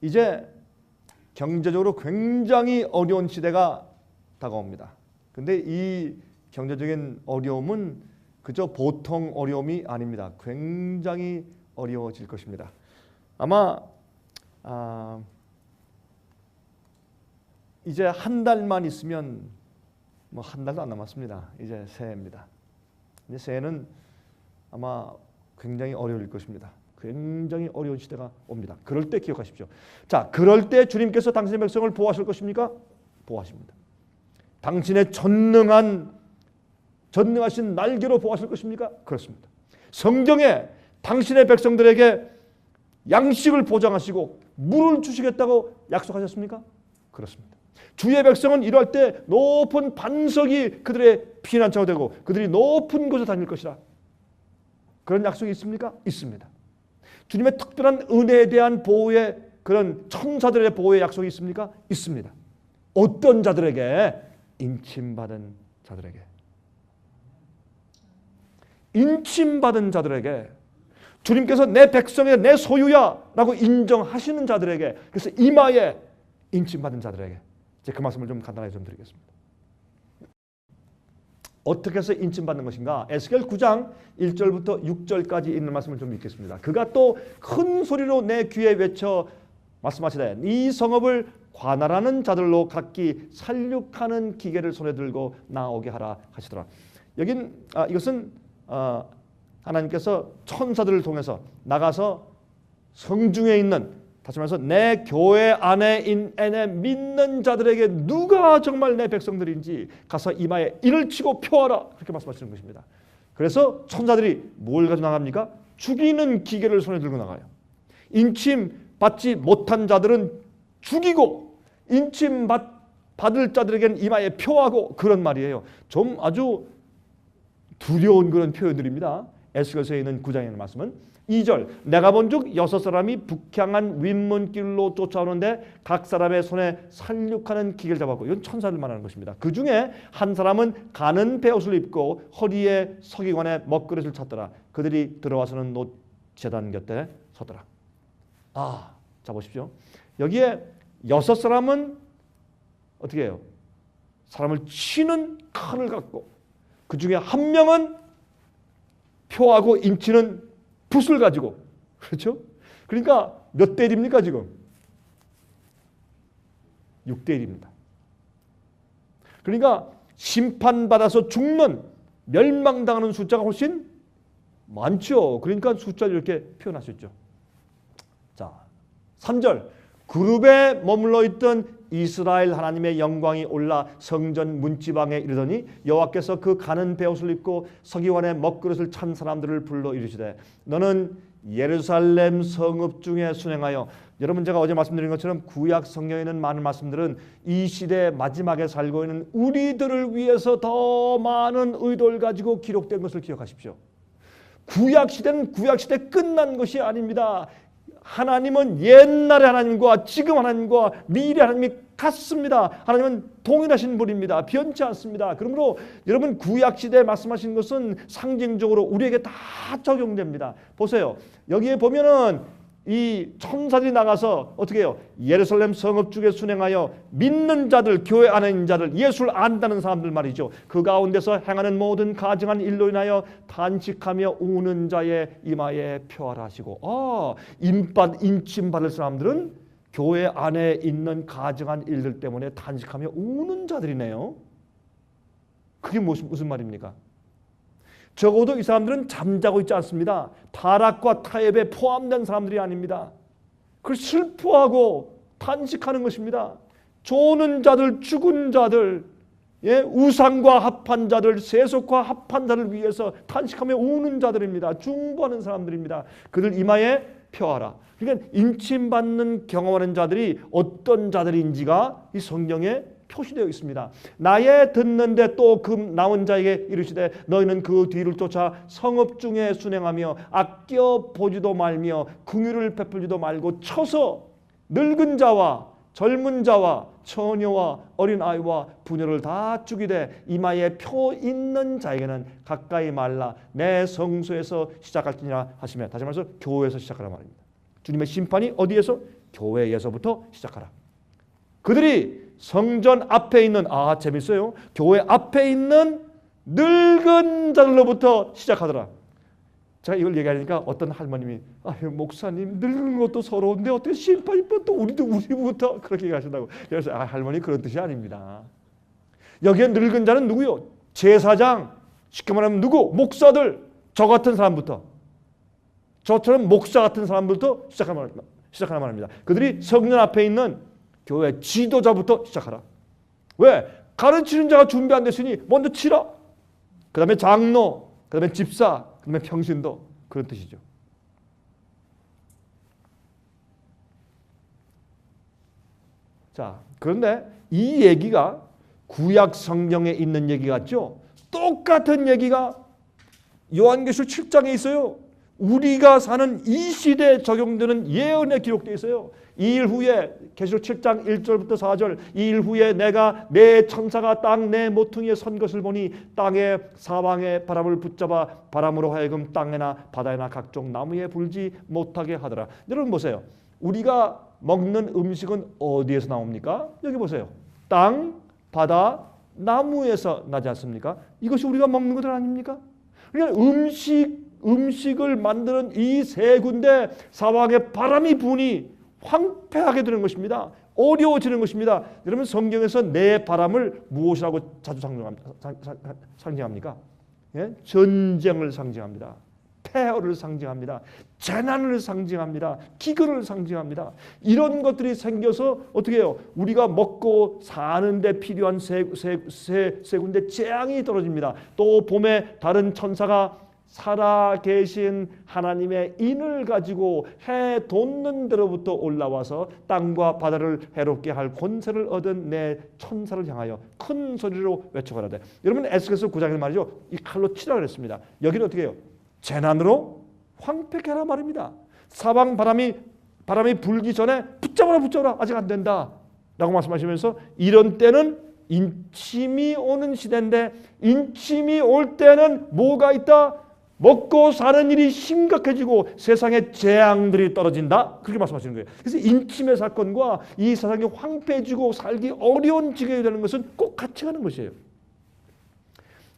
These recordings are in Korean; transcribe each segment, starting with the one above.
이제 경제적으로 굉장히 어려운 시대가 다가옵니다. 근데 이 경제적인 어려움은 그저 보통 어려움이 아닙니다. 굉장히 어려워질 것입니다. 아마 이제 한 달만 있으면 뭐 한 달도 안 남았습니다. 이제 새해입니다. 이제 새해는 아마 굉장히 어려울 것입니다. 굉장히 어려운 시대가 옵니다. 그럴 때 기억하십시오. 자, 그럴 때 주님께서 당신의 백성을 보호하실 것입니까? 보호하십니다. 당신의 전능하신 날개로 보호하실 것입니까? 그렇습니다. 성경에 당신의 백성들에게 양식을 보장하시고 물을 주시겠다고 약속하셨습니까? 그렇습니다. 주의 백성은 이럴 때 높은 반석이 그들의 피난처가 되고 그들이 높은 곳에 다닐 것이라. 그런 약속이 있습니까? 있습니다. 주님의 특별한 은혜에 대한 보호의 그런 천사들의 보호의 약속이 있습니까? 있습니다. 어떤 자들에게? 인침받은 자들에게. 인침받은 자들에게. 주님께서 내 백성의 내 소유야 라고 인정하시는 자들에게, 그래서 이마에 인침받은 자들에게. 이제 그 말씀을 좀 간단하게 좀 드리겠습니다. 어떻게 해서 인침받는 것인가? 에스겔 9장 1절부터 6절까지 있는 말씀을 좀 읽겠습니다. 그가 또 큰 소리로 내 귀에 외쳐 말씀하시되 이 성읍을 관할하는 자들로 각기 살육하는 기계를 손에 들고 나오게 하라 하시더라. 이것은 하나님께서 천사들을 통해서 나가서 성중에 있는, 다시 말해서 내 교회 안에 믿는 자들에게 누가 정말 내 백성들인지 가서 이마에 인을 치고 표하라, 그렇게 말씀하시는 것입니다. 그래서 천사들이 뭘 가지고 나갑니까? 죽이는 기계를 손에 들고 나가요. 인침 받지 못한 자들은 죽이고 인침 받을 자들에게는 이마에 표하고, 그런 말이에요. 좀 아주 두려운 그런 표현들입니다. 에스겔서에 있는 9장에 있는 말씀은 2절, 내가 본즉 6사람이 북향한 윗문길로 쫓아오는데 각 사람의 손에 살육하는 기계를 잡았고, 이건 천사를 말하는 것입니다. 그 중에 한 사람은 가는 베옷을 입고 허리에 서기관의 먹그릇을 찼더라. 그들이 들어와서는 놋 제단 곁에 서더라. 자 보십시오. 여기에 6사람은 어떻게 해요? 사람을 치는 칼을 갖고, 그 중에 한 명은 표하고 인치는 붓을 가지고, 그렇죠? 그러니까 몇 대 1입니까 지금? 6대 1입니다. 그러니까 심판받아서 죽는, 멸망당하는 숫자가 훨씬 많죠. 그러니까 숫자를 이렇게 표현하셨죠. 자, 3절, 그룹에 머물러 있던 이스라엘 하나님의 영광이 올라 성전 문지방에 이르더니 여호와께서 그 가는 베옷을 입고 서기관의 먹그릇을 찬 사람들을 불러 이르시되 너는 예루살렘 성읍 중에 순행하여, 여러분 제가 어제 말씀드린 것처럼 구약 성경에 있는 많은 말씀들은 이 시대 마지막에 살고 있는 우리들을 위해서 더 많은 의도를 가지고 기록된 것을 기억하십시오. 구약 시대는 구약 시대 끝난 것이 아닙니다. 하나님은 옛날의 하나님과 지금 하나님과 미래 하나님이 같습니다. 하나님은 동일하신 분입니다. 변치 않습니다. 그러므로 여러분 구약시대에 말씀하신 것은 상징적으로 우리에게 다 적용됩니다. 보세요. 여기에 보면은 이 천사들이 나가서 어떻게 해요? 예루살렘 성읍 중에 순행하여 믿는 자들, 교회 안에 있는 자들, 예수를 안다는 사람들 말이죠. 그 가운데서 행하는 모든 가증한 일로 인하여 탄식하며 우는 자의 이마에 표하라 하시고, 인침받을 사람들은 교회 안에 있는 가증한 일들 때문에 탄식하며 우는 자들이네요. 그게 무슨 말입니까? 적어도 이 사람들은 잠자고 있지 않습니다. 타락과 타협에 포함된 사람들이 아닙니다. 그걸 슬퍼하고 탄식하는 것입니다. 조는 자들, 죽은 자들, 우상과 합한 자들, 세속과 합한 자를 위해서 탄식하며 우는 자들입니다. 중보하는 사람들입니다. 그들 이마에 표하라. 그러니까 인침받는 경험하는 자들이 어떤 자들인지가 이 성경에 표시되어 있습니다. 나의 듣는데 또 그 나온 자에게 이르시되 너희는 그 뒤를 쫓아 성읍 중에 순행하며 아껴 보지도 말며 긍휼을 베풀지도 말고 쳐서 늙은 자와 젊은 자와 처녀와 어린아이와 부녀를 다 죽이되 이마에 표 있는 자에게는 가까이 말라 내 성소에서 시작할지니라 하시며, 다시 말해서 교회에서 시작하라 말입니다. 주님의 심판이 어디에서? 교회에서부터 시작하라. 그들이 성전 앞에 있는 재밌어요. 교회 앞에 있는 늙은 자들로부터 시작하더라. 제가 이걸 얘기하니까 어떤 할머님이 목사님 늙은 것도 서러운데 어떻게 심판이 또 우리부터 그렇게 얘기하신다고. 그래서 할머니 그런 뜻이 아닙니다. 여기에 늙은 자는 누구요? 제사장, 쉽게 말하면 누구? 목사들, 저 같은 사람부터, 저처럼 목사 같은 사람들부터 시작하는 말입니다. 그들이 성전 앞에 있는 교회 지도자부터 시작하라. 왜? 가르치는 자가 준비 안 됐으니 먼저 치라. 그 다음에 장로, 그 다음에 집사, 그 다음에 평신도, 그런 뜻이죠. 자, 그런데 이 얘기가 구약 성경에 있는 얘기 같죠? 똑같은 얘기가 요한계시록 7장에 있어요. 우리가 사는 이 시대에 적용되는 예언에 기록되어 있어요. 2일 후에, 계시록 7장 1절부터 4절, 2일 후에 내가 내 천사가 땅 내 모퉁이에 선 것을 보니 땅에 사방에 바람을 붙잡아 바람으로 하여금 땅에나 바다에나 각종 나무에 불지 못하게 하더라. 여러분 보세요. 우리가 먹는 음식은 어디에서 나옵니까? 여기 보세요. 땅, 바다, 나무에서 나지 않습니까? 이것이 우리가 먹는 것들 아닙니까? 그러니까 음식을 만드는 이 세 군데 사방에 바람이 부니 황폐하게 되는 것입니다. 어려워지는 것입니다. 여러분 성경에서 내 바람을 무엇이라고 자주 상징합니까? 예? 전쟁을 상징합니다. 폐허를 상징합니다. 재난을 상징합니다. 기근을 상징합니다. 이런 것들이 생겨서 어떻게 해요? 우리가 먹고 사는데 필요한 세 군데 재앙이 떨어집니다. 또 봄에 다른 천사가 살아계신 하나님의 인을 가지고 해 돋는 데로부터 올라와서 땅과 바다를 해롭게 할 권세를 얻은 내 천사를 향하여 큰 소리로 외쳐가라되. 여러분 에스겔서 9장에 말이죠. 이 칼로 치라 그랬습니다. 여기는 어떻게 해요? 재난으로 황폐케 하라 말입니다. 사방 바람이 불기 전에 붙잡아라 아직 안 된다 라고 말씀하시면서 이런 때는 인침이 오는 시대인데 인침이 올 때는 뭐가 있다? 먹고 사는 일이 심각해지고 세상에 재앙들이 떨어진다. 그렇게 말씀하시는 거예요. 그래서 인침의 사건과 이 세상이 황폐해지고 살기 어려운 지경이 되는 것은 꼭 같이 가는 것이에요.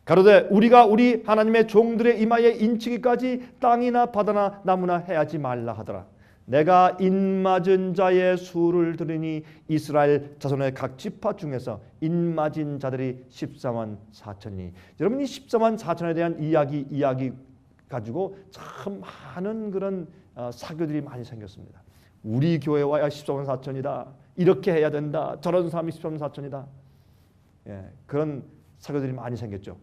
가로되 우리가 우리 하나님의 종들의 이마에 인치기까지 땅이나 바다나 나무나 해하지 말라 하더라. 내가 인맞은 자의 수를 들으니 이스라엘 자손의 각 지파 중에서 인맞은 자들이 14만 4천이. 여러분 이 14만 4천에 대한 이야기 가지고 참 많은 그런 사교들이 많이 생겼습니다. 우리 교회와야 14만 4천이다. 이렇게 해야 된다. 저런 사람이 14만 4천이다. 예, 그런 사교들이 많이 생겼죠.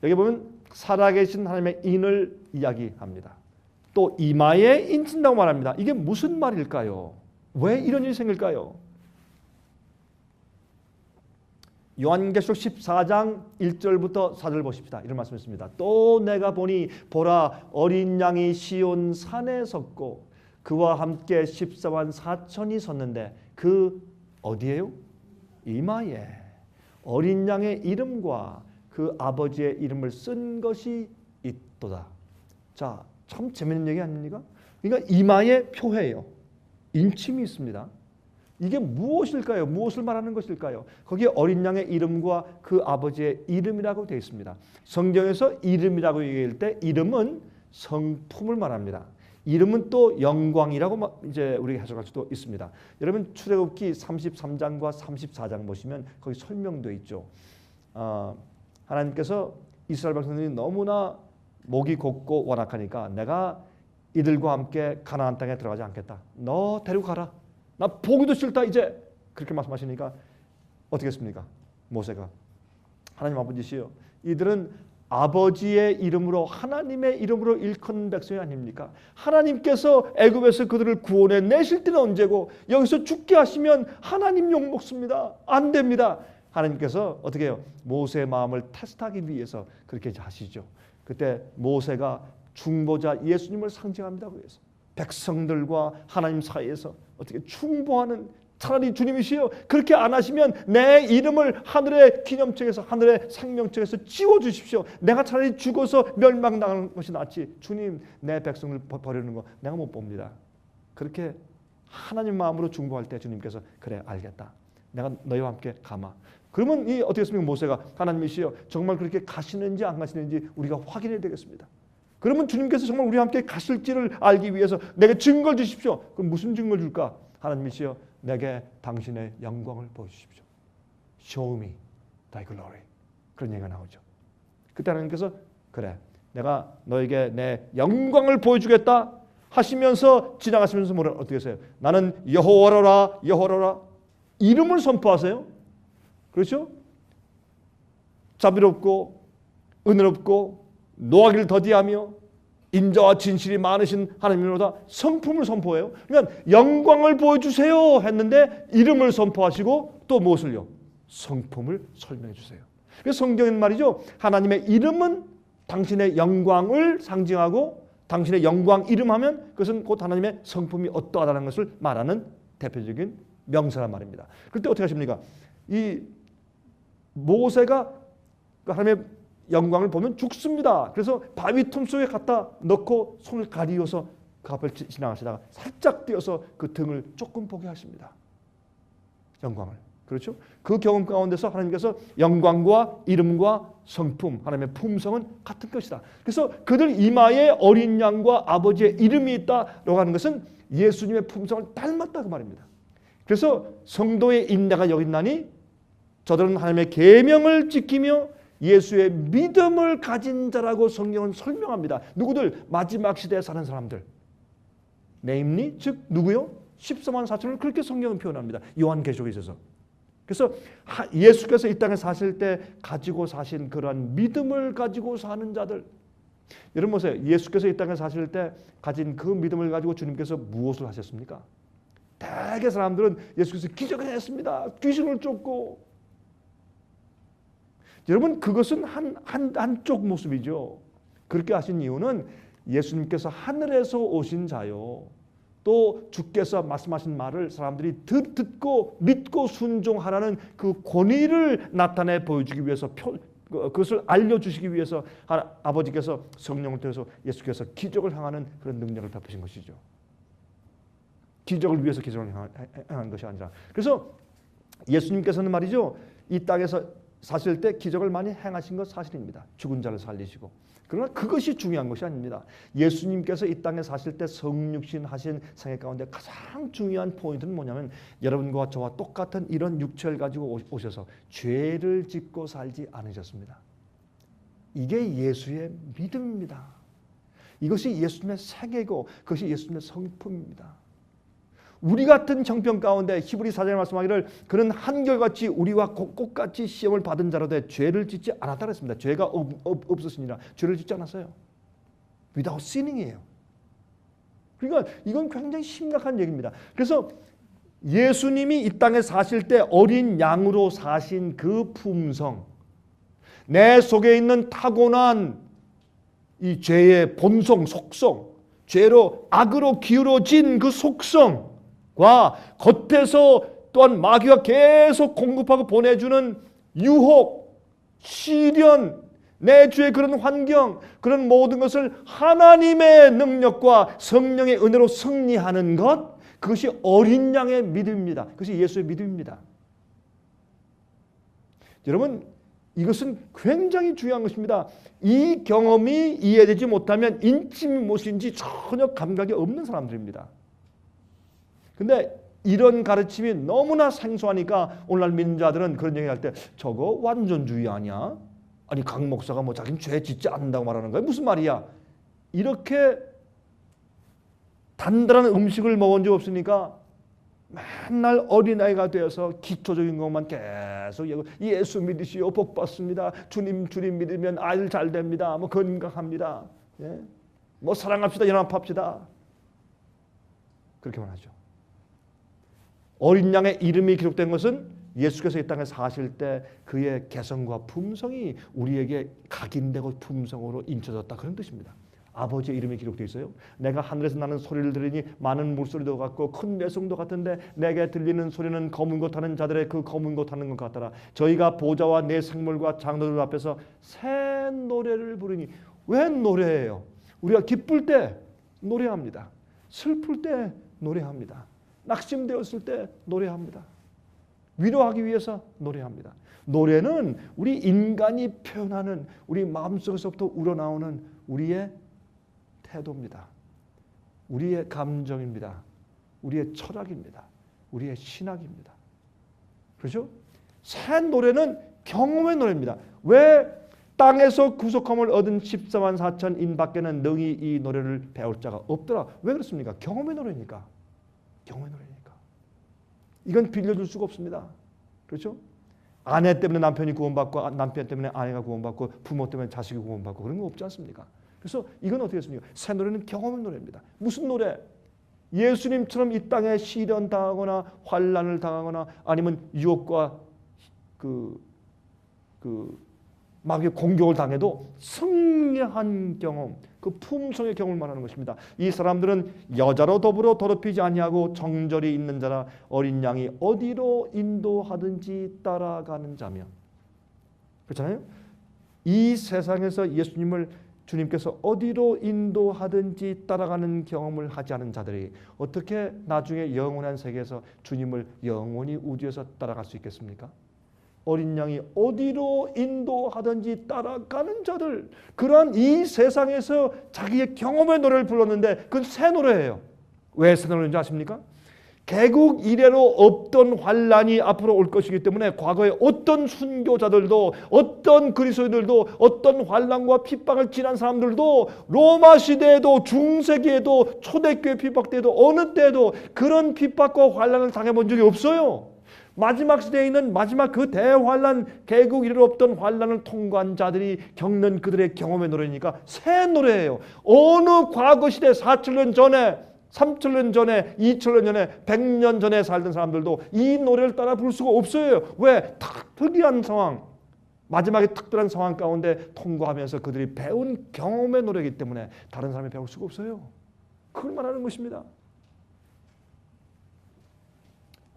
여기 보면 살아계신 하나님의 인을 이야기합니다. 또 이마에 인친다고 말합니다. 이게 무슨 말일까요? 왜 이런 일이 생길까요? 요한계시록 14장 1절부터 4절 보십시다. 이런 말씀이 있습니다. 또 내가 보니 보라 어린 양이 시온 산에 섰고 그와 함께 14만 4천이 섰는데 그 어디에요? 이마에 어린 양의 이름과 그 아버지의 이름을 쓴 것이 있도다. 자, 참 재밌는 얘기 아닙니까? 그러니까 이마에 표해요. 인침이 있습니다. 이게 무엇일까요? 무엇을 말하는 것일까요? 거기에 어린 양의 이름과 그 아버지의 이름이라고 되어 있습니다. 성경에서 이름이라고 얘기할 때 이름은 성품을 말합니다. 이름은 또 영광이라고 이제 우리가 해석할 수도 있습니다. 여러분 출애굽기 33장과 34장 보시면 거기 설명되어 있죠. 하나님께서 이스라엘 백성들이 너무나 목이 곱고 완악하니까 내가 이들과 함께 가나안 땅에 들어가지 않겠다. 너 데리고 가라. 나 보기도 싫다 이제. 그렇게 말씀하시니까 어떻게 했습니까? 모세가 하나님 아버지시여 이들은 아버지의 이름으로 하나님의 이름으로 일컫는 백성이 아닙니까? 하나님께서 애굽에서 그들을 구원해 내실 때는 언제고 여기서 죽게 하시면 하나님 욕 먹습니다. 안 됩니다. 하나님께서 어떻게 해요? 모세의 마음을 테스트하기 위해서 그렇게 하시죠. 그때 모세가 중보자 예수님을 상징합니다. 그래서 백성들과 하나님 사이에서 어떻게 충보하는 차라리 주님이시여 그렇게 안 하시면 내 이름을 하늘의 기념책에서 하늘의 생명책에서 지워주십시오. 내가 차라리 죽어서 멸망당하는 것이 낫지 주님 내 백성을 버리는 거 내가 못 봅니다. 그렇게 하나님 마음으로 중보할 때 주님께서 그래 알겠다. 내가 너희와 함께 가마. 그러면 이 어떻게 했습니까? 모세가 하나님이시여 정말 그렇게 가시는지 안 가시는지 우리가 확인해야 되겠습니다. 그러면 주님께서 정말 우리와 함께 가실지를 알기 위해서 내게 증거를 주십시오. 그럼 무슨 증거를 줄까? 하나님이시여 내게 당신의 영광을 보여주십시오. Show me thy glory. 그런 얘기가 나오죠. 그때 하나님께서 그래 내가 너에게 내 영광을 보여주겠다 하시면서 지나가시면서 뭐라 어떻게 하세요? 나는 여호와라 여호와라 이름을 선포하세요. 그렇죠? 자비롭고 은혜롭고 노하기를 더디하며 인자와 진실이 많으신 하나님으로다 성품을 선포해요. 그러니까 영광을 보여주세요 했는데 이름을 선포하시고 또 무엇을요? 성품을 설명해 주세요. 그래서 성경은 말이죠. 하나님의 이름은 당신의 영광을 상징하고 당신의 영광 이름하면 그것은 곧 하나님의 성품이 어떠하다는 것을 말하는 대표적인 명사란 말입니다. 그때 어떻게 하십니까? 이 모세가 하나님의 영광을 보면 죽습니다. 그래서 바위 틈 속에 갖다 넣고 손을 가리워서 그 앞을 지나가시다가 살짝 띄어서 그 등을 조금 보게 하십니다. 영광을. 그렇죠? 그 경험 가운데서 하나님께서 영광과 이름과 성품, 하나님의 품성은 같은 것이다. 그래서 그들 이마에 어린 양과 아버지의 이름이 있다라고 하는 것은 예수님의 품성을 닮았다 그 말입니다. 그래서 성도의 인내가 여기 있나니 저들은 하나님의 계명을 지키며 예수의 믿음을 가진 자라고 성경은 설명합니다. 누구들? 마지막 시대에 사는 사람들. namely, 즉 누구요? 14만 4천을 그렇게 성경은 표현합니다. 요한계시록에 있어서. 그래서 예수께서 이 땅에 사실 때 가지고 사신 그러한 믿음을 가지고 사는 자들. 여러분 보세요. 예수께서 이 땅에 사실 때 가진 그 믿음을 가지고 주님께서 무엇을 하셨습니까? 대개 사람들은 예수께서 기적을 했습니다. 귀신을 쫓고. 여러분 그것은 한쪽 모습이죠. 그렇게 하신 이유는 예수님께서 하늘에서 오신 자요. 또 주께서 말씀하신 말을 사람들이 듣고 믿고 순종하라는 그 권위를 나타내 보여주기 위해서 그것을 알려주시기 위해서 아버지께서 성령을 통해서 예수께서 기적을 행하는 그런 능력을 베푸신 것이죠. 기적을 위해서 기적을 행한 것이 아니라. 그래서 예수님께서는 말이죠. 이 땅에서 사실 때 기적을 많이 행하신 것 사실입니다. 죽은 자를 살리시고. 그러나 그것이 중요한 것이 아닙니다. 예수님께서 이 땅에 사실 때 성육신 하신 생애 가운데 가장 중요한 포인트는 뭐냐면 여러분과 저와 똑같은 이런 육체를 가지고 오셔서 죄를 짓고 살지 않으셨습니다. 이게 예수의 믿음입니다. 이것이 예수님의 생애고 그것이 예수님의 성품입니다. 우리 같은 형편 가운데 히브리 4장에 말씀하기를 그는 한결같이 우리와 똑같이 시험을 받은 자로되 죄를 짓지 않았다 그랬습니다. 죄가 없었으니라 죄를 짓지 않았어요. without sinning이에요. 그러니까 이건 굉장히 심각한 얘기입니다. 그래서 예수님이 이 땅에 사실 때 어린 양으로 사신 그 품성, 내 속에 있는 타고난 이 죄의 본성, 속성, 죄로 악으로 기울어진 그 속성 과 겉에서 또한 마귀가 계속 공급하고 보내주는 유혹, 시련, 내 주의 그런 환경, 그런 모든 것을 하나님의 능력과 성령의 은혜로 승리하는 것, 그것이 어린 양의 믿음입니다. 그것이 예수의 믿음입니다. 여러분 이것은 굉장히 중요한 것입니다. 이 경험이 이해되지 못하면 인침이 무엇인지 전혀 감각이 없는 사람들입니다. 근데 이런 가르침이 너무나 생소하니까 오늘날 믿는 자들은 그런 얘기할 때 저거 완전주의 아니야? 아니 강 목사가 뭐 자기는 죄 짓지 않는다고 말하는 거야? 무슨 말이야? 이렇게 단단한 음식을 먹은 적 없으니까 맨날 어린아이가 되어서 기초적인 것만 계속 예수 믿으시오 복 받습니다. 주님 믿으면 아이들 잘 됩니다. 뭐 건강합니다. 예? 뭐 사랑합시다 연합합시다. 그렇게만 하죠. 어린 양의 이름이 기록된 것은 예수께서 이 땅에 사실 때 그의 개성과 품성이 우리에게 각인되고 품성으로 인쳐졌다 그런 뜻입니다. 아버지의 이름이 기록되어 있어요. 내가 하늘에서 나는 소리를 들으니 많은 물소리도 같고 큰 내성도 같은데 내게 들리는 소리는 검은 것 하는 자들의 그 검은 것 하는 것 같더라. 저희가 보좌와 내 생물과 장로들 앞에서 새 노래를 부르니. 왜 노래해요? 우리가 기쁠 때 노래합니다. 슬플 때 노래합니다. 낙심되었을 때 노래합니다. 위로하기 위해서 노래합니다. 노래는 우리 인간이 표현하는 우리 마음속에서부터 우러나오는 우리의 태도입니다. 우리의 감정입니다. 우리의 철학입니다. 우리의 신학입니다. 그렇죠? 새 노래는 경험의 노래입니다. 왜 땅에서 구속함을 얻은 14만 4천인 밖에는 능히 이 노래를 배울 자가 없더라. 왜 그렇습니까? 경험의 노래니까. 경험의 노래니까. 이건 빌려줄 수가 없습니다. 그렇죠? 아내 때문에 남편이 구원받고 남편 때문에 아내가 구원받고 부모 때문에 자식이 구원받고 그런 거 없지 않습니까? 그래서 이건 어떻게 했습니까? 새 노래는 경험의 노래입니다. 무슨 노래? 예수님처럼 이 땅에 시련 당하거나 환난을 당하거나 아니면 유혹과 마귀의 공격을 당해도 승리한 경험, 그 품성의 경험을 말하는 것입니다. 이 사람들은 여자로 더불어 더럽히지 아니하고 정절이 있는 자라 어린 양이 어디로 인도하든지 따라가는 자며. 그렇잖아요. 이 세상에서 예수님을 주님께서 어디로 인도하든지 따라가는 경험을 하지 않은 자들이 어떻게 나중에 영원한 세계에서 주님을 영원히 우주에서 따라갈 수 있겠습니까? 어린 양이 어디로 인도하든지 따라가는 자들, 그러한 이 세상에서 자기의 경험의 노래를 불렀는데 그건 새 노래예요. 왜 새 노래인지 아십니까? 개국 이래로 없던 환란이 앞으로 올 것이기 때문에 과거에 어떤 순교자들도 어떤 그리스도인들도 어떤 환란과 핍박을 지난 사람들도 로마 시대에도 중세기에도 초대교회 핍박 때에도 어느 때에도 그런 핍박과 환란을 당해본 적이 없어요. 마지막 시대에 있는 마지막 그 대환란, 개국 이래로 없던 환란을 통과한 자들이 겪는 그들의 경험의 노래니까 새 노래예요. 어느 과거 시대 4,000년 전에 3,000년 전에, 2,000년 전에, 100년 전에 살던 사람들도 이 노래를 따라 부를 수가 없어요. 왜? 특이한 상황, 마지막에 특별한 상황 가운데 통과하면서 그들이 배운 경험의 노래이기 때문에 다른 사람이 배울 수가 없어요. 그걸 말하는 것입니다.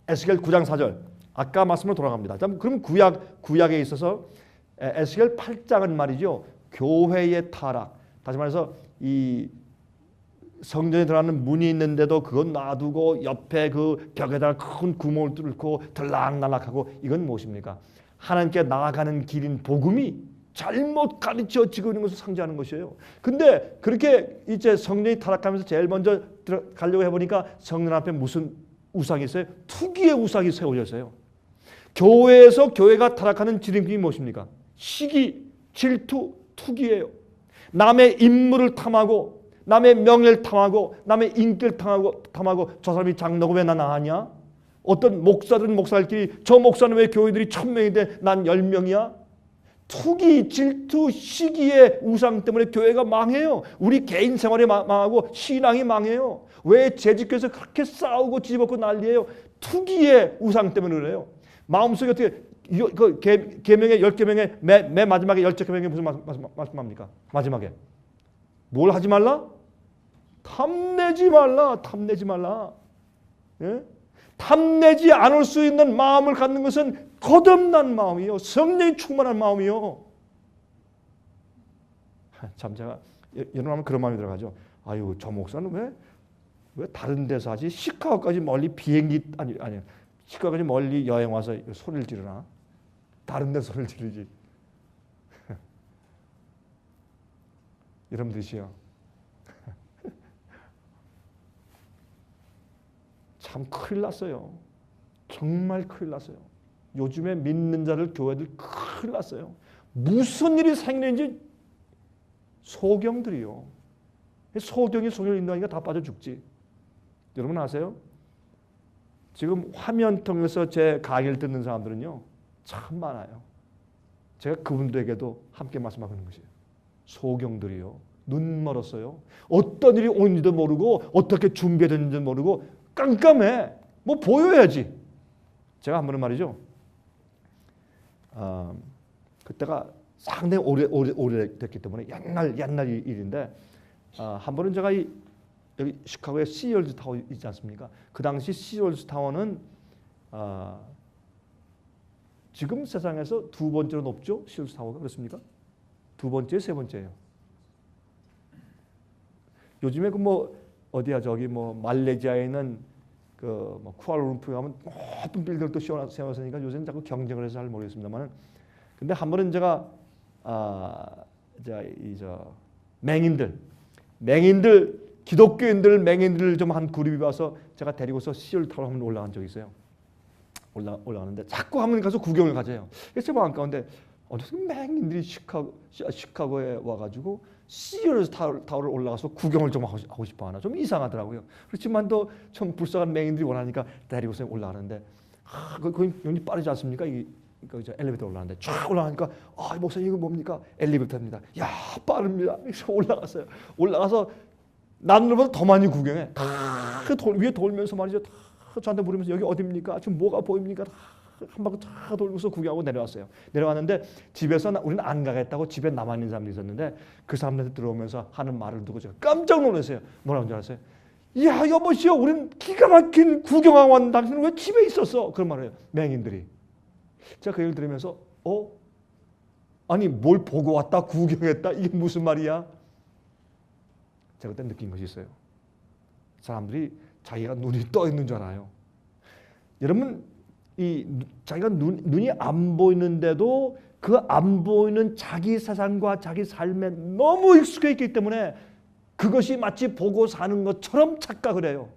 에스겔 9장 4절, 아까 말씀으로 돌아갑니다. 그럼 구약에 있어서 에스겔 8장은 말이죠, 교회의 타락, 다시 말해서 이 성전에 들어가는 문이 있는데도 그건 놔두고 옆에 그 벽에다가 큰 구멍을 뚫고 들락날락하고, 이건 무엇입니까? 하나님께 나아가는 길인 복음이 잘못 가르쳐지고 있는 것을 상징하는 것이에요. 근데 그렇게 이제 성전이 타락하면서 제일 먼저 가려고 해보니까 성전 앞에 무슨 우상이 있어요? 투기의 우상이 세워졌어요. 교회에서 교회가 타락하는 지름길이 무엇입니까? 시기, 질투, 투기예요. 남의 인물을 탐하고 남의 명예를 탐하고 남의 인기를 탐하고 저 사람이 장로고 왜 나 나하냐? 어떤 목사들은 목사들끼리 저 목사는 왜 교회들이 1,000명인데 난 10명이야? 투기, 질투, 시기의 우상 때문에 교회가 망해요. 우리 개인 생활이 망하고 신앙이 망해요. 왜 재직교에서 그렇게 싸우고 뒤집어고 난리예요? 투기의 우상 때문에 그래요. 마음속에 어떻게 그 계명의 10계명의 맨 마지막에 10계명에 무슨 말씀합니까? 마지막에 뭘 하지 말라? 탐내지 말라. 탐내지 말라. 예? 탐내지 않을 수 있는 마음을 갖는 것은 거듭난 마음이요, 성령이 충만한 마음이요. 참 제가 여러분 하면 그런 마음이 들어가죠. 아유, 저 목사는 왜 다른 데서 하지? 시카고까지 멀리 비행기 아니 시카고까지 멀리 여행 와서 소리를 지르나? 다른 데 소리를 지르지. 여러분들이시요. 참 큰일 났어요. 정말 큰일 났어요. 요즘에 믿는 자들, 교회들 큰일 났어요. 무슨 일이 생기는지 소경들이요. 소경이 소경을 인도하니까 다 빠져 죽지. 여러분 아세요? 지금 화면 통해서 제 강의를 듣는 사람들은요, 참 많아요. 제가 그분들에게도 함께 말씀하고 있는 것이에요. 소경들이요. 눈 멀었어요. 어떤 일이 오는지도 모르고 어떻게 준비됐는지도 모르고 깜깜해. 뭐 보여야지. 제가 한 번은 말이죠. 그때가 상당히 오래됐기 때문에 옛날 일인데, 한 번은 제가 여기 시카고에 시월즈 타워 있지 않습니까? 그 당시 시월즈 타워는 지금 세상에서 두 번째로 높죠? 시월즈 타워가 그렇습니까? 두 번째, 세 번째예요. 요즘에 어디야 저기 뭐 말레이시아에 있는 그뭐 쿠알라룸푸르 가면 모든 빌딩도 세워놨으니까 요새는 자꾸 경쟁을 해서 잘 모르겠습니다만은 근데 한 번은 제가 맹인들 기독교인들 맹인들 좀 한 그룹이 와서 제가 데리고서 시를 타러 한번 올라간 적이 있어요. 올라가는데 자꾸 한번 가서 구경을 가져요. 그래서 제가 가운데 어디서 맹인들이 시카고에 와가지고 시를 타워를 올라가서 구경을 좀 하고 싶어 하나 좀 이상하더라고요. 그렇지만 또 좀 불쌍한 맹인들이 원하니까 데리고서 올라가는데 거기 용이 빠르지 않습니까? 저 엘리베이터 올라가는데 쫙 올라가니까 목사님 이거 뭡니까? 엘리베이터입니다. 야 빠릅니다. 그래서 올라갔어요. 올라가서 남들보다 더 많이 구경해. 다 위에 돌면서 말이죠. 다 저한테 물으면서 여기 어디입니까? 지금 뭐가 보입니까? 한 바퀴 다 돌고서 구경하고 내려왔어요. 내려왔는데 집에서 우리는 안 가겠다고 집에 남아있는 사람들이 있었는데 그 사람들한테 들어오면서 하는 말을 듣고 제가 깜짝 놀랐어요. 뭐라고 줄 알았어요? 야 여보시오 우리는 기가 막힌 구경하고 왔는데 당신은 왜 집에 있었어? 그런 말을 해요. 맹인들이. 제가 그 얘기를 들으면서 아니 뭘 보고 왔다 구경했다 이게 무슨 말이야? 제가 그때 느낀 것이 있어요. 사람들이 자기가 눈이 떠 있는 줄 알아요. 여러분 자기가 눈이 안 보이는데도 그 안 보이는 자기 세상과 자기 삶에 너무 익숙해 있기 때문에 그것이 마치 보고 사는 것처럼 착각을 해요.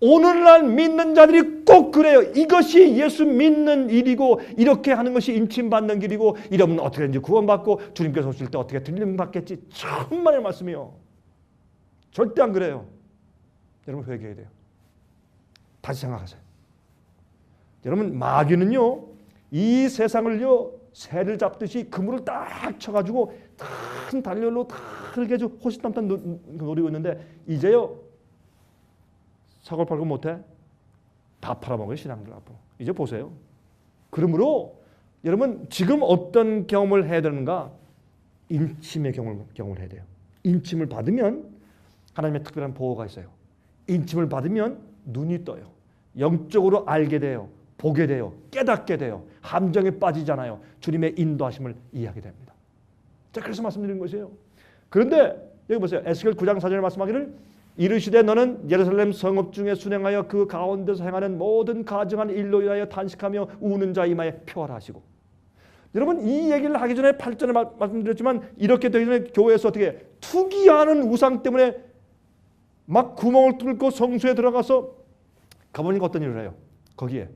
오늘날 믿는 자들이 꼭 그래요. 이것이 예수 믿는 일이고 이렇게 하는 것이 인침받는 길이고 이러면 어떻게 되는지 구원받고 주님께서 오실 때 어떻게 들림 받겠지. 천만의 말씀이요. 절대 안 그래요. 여러분 회개해야 돼요. 다시 생각하세요. 여러분 마귀는요 이 세상을요 새를 잡듯이 그물을 딱 쳐가지고 큰 달렬로 다 이렇게 호시탐탐 노리고 있는데 이제요 사골 팔고 못해? 다 팔아먹어요 신앙들 앞으로. 이제 보세요. 그러므로 여러분 지금 어떤 경험을 해야 되는가? 인침의 경험을 해야 돼요. 인침을 받으면 하나님의 특별한 보호가 있어요. 인침을 받으면 눈이 떠요. 영적으로 알게 돼요. 보게 돼요. 깨닫게 돼요. 함정에 빠지잖아요. 주님의 인도하심을 이해하게 됩니다. 자, 그래서 말씀드리는 것이에요. 그런데 여기 보세요. 에스겔 9장 4절에 말씀하기를 이르시되 너는 예루살렘 성읍 중에 순행하여 그 가운데서 행하는 모든 가증한 일로 인하여 탄식하며 우는 자 이마에 표하라 하시고. 여러분 이 얘기를 하기 전에 8절에 말씀드렸지만 이렇게 되기 전에 교회에서 어떻게 투기하는 우상 때문에 막 구멍을 뚫고 성소에 들어가서 가보니까 어떤 일을 해요? 거기에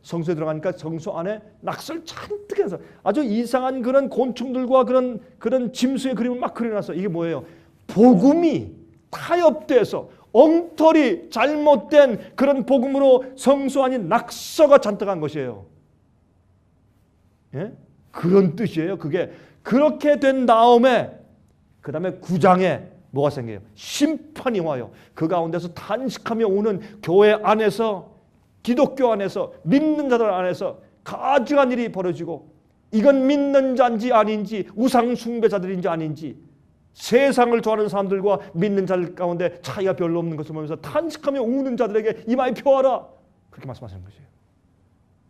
성소에 들어가니까 성소 안에 낙서를 잔뜩 해서 아주 이상한 그런 곤충들과 그런 짐승의 그림을 막 그려놨어. 이게 뭐예요? 복음이 타협돼서 엉터리 잘못된 그런 복음으로 성소 안에 낙서가 잔뜩한 것이에요. 그런 뜻이에요. 그게 그렇게 된 다음에 그 다음에 9장에 뭐가 생겨요? 심판이 와요. 그 가운데서 탄식하며 우는 교회 안에서 기독교 안에서 믿는 자들 안에서 가증한 일이 벌어지고 이건 믿는 자인지 아닌지 우상 숭배자들인지 아닌지 세상을 좋아하는 사람들과 믿는 자들 가운데 차이가 별로 없는 것을 보면서 탄식하며 우는 자들에게 이마에 표하라. 그렇게 말씀하시는 것이에요.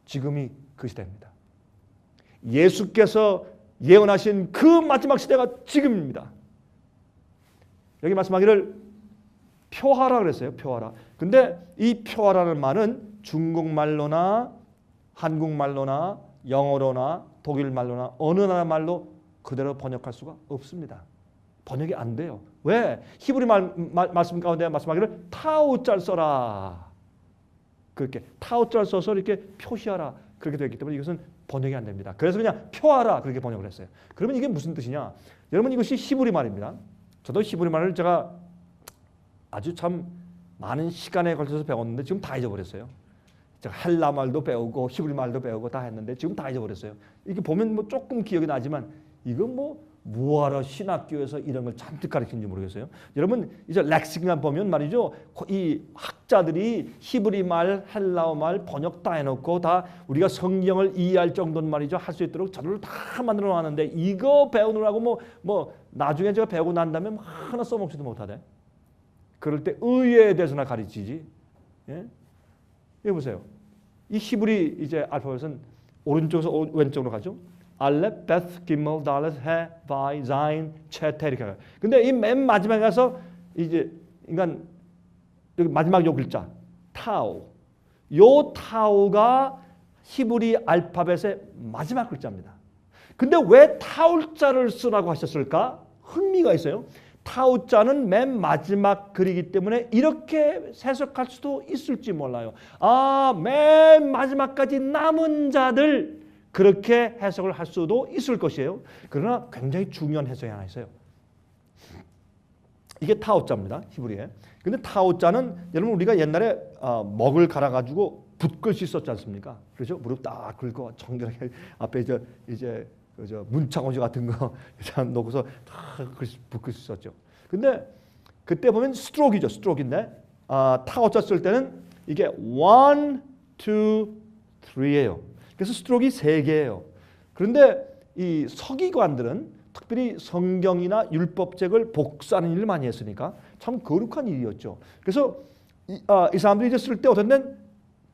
지금이 그 시대입니다. 예수께서 예언하신 그 마지막 시대가 지금입니다. 여기 말씀하기를 표하라 그랬어요. 표하라. 근데 이 표하라는 말은 중국말로나 한국말로나 영어로나 독일말로나 어느 나라 말로 그대로 번역할 수가 없습니다. 번역이 안 돼요. 왜? 히브리 말씀 가운데 말씀하기를 타오짤 써라. 그렇게 타오짤 써서 이렇게 표시하라. 그렇게 되어 있기 때문에 이것은 번역이 안 됩니다. 그래서 그냥 표하라 그렇게 번역을 했어요. 그러면 이게 무슨 뜻이냐? 여러분 이것이 히브리 말입니다. 저도 히브리 말을 제가 아주 참 많은 시간에 걸쳐서 배웠는데 지금 다 잊어버렸어요. 제가 헬라 말도 배우고 히브리 말도 배우고 다 했는데 지금 다 잊어버렸어요. 이게 보면 뭐 조금 기억이 나지만 이건 뭐하러 신학교에서 이런 걸 잔뜩 가르치는지 모르겠어요. 여러분 이제 렉식만 보면 말이죠. 이 학자들이 히브리 말, 헬라어 말 번역 다 해놓고 다 우리가 성경을 이해할 정도는 말이죠. 할 수 있도록 자료를 다 만들어 놨는데 이거 배우느라고 뭐 나중에 제가 배우고 난 다음에 하나 써먹지도 못하대. 그럴 때 의에 대해서나 가르치지. 예? 여기 보세요. 이 히브리 이제 알파벳은 오른쪽에서 왼쪽으로 가죠. 알렙, 베스, 기멀, 달렛, 해, 바이, 자인, 체테 이렇게 가요. 근데 이 맨 마지막에 가서 이제 인간 여기 마지막 요 글자 타우. 요 타우가 히브리 알파벳의 마지막 글자입니다. 근데 왜 타울자를 쓰라고 하셨을까? 흥미가 있어요. 타우자는 맨 마지막 글이기 때문에 이렇게 해석할 수도 있을지 몰라요. 아, 맨 마지막까지 남은 자들 그렇게 해석을 할 수도 있을 것이에요. 그러나 굉장히 중요한 해석이 하나 있어요. 이게 타우자입니다. 히브리에. 근데 타우자는 여러분 우리가 옛날에 먹을 갈아가지고 붓글씨 썼지 않습니까? 그렇죠? 무릎 딱 긁고 정결하게 앞에 이제 문창호지 같은 거 놓고서 다 붓글씨 썼죠. 근데 그때 보면 스트로크이죠. 스트로크인데 타우자 쓸 때는 이게 1, 2, 3예요. 그래서 스트로크가 3개예요. 그런데 이 서기관들은 특별히 성경이나 율법책을 복사하는 일을 많이 했으니까 참 거룩한 일이었죠. 그래서 이 사람들이 이제 쓸 때 어떤 데는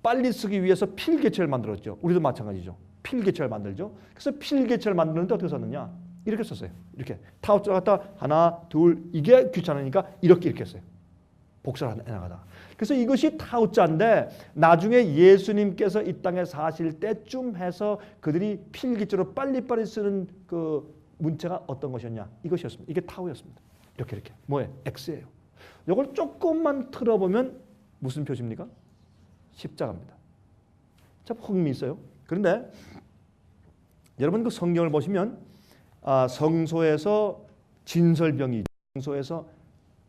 빨리 쓰기 위해서 필개체를 만들었죠. 우리도 마찬가지죠. 필개체를 만들죠. 그래서 필개체를 만드는데 어떻게 썼느냐? 이렇게 썼어요. 이렇게 타우자 갖다 하나, 둘 이게 귀찮으니까 이렇게 했어요. 복사를 해나가다. 그래서 이것이 타우자인데 나중에 예수님께서 이 땅에 사실 때쯤 해서 그들이 필기체로 빨리빨리 쓰는 그 문체가 어떤 것이었냐? 이것이었습니다. 이게 타우였습니다. 이렇게 뭐예요? X예요. 이걸 조금만 틀어보면 무슨 표시입니까? 십자가입니다. 참 흥미 있어요. 그런데 여러분 그 성경을 보시면 성소에서 진설병이 성소에서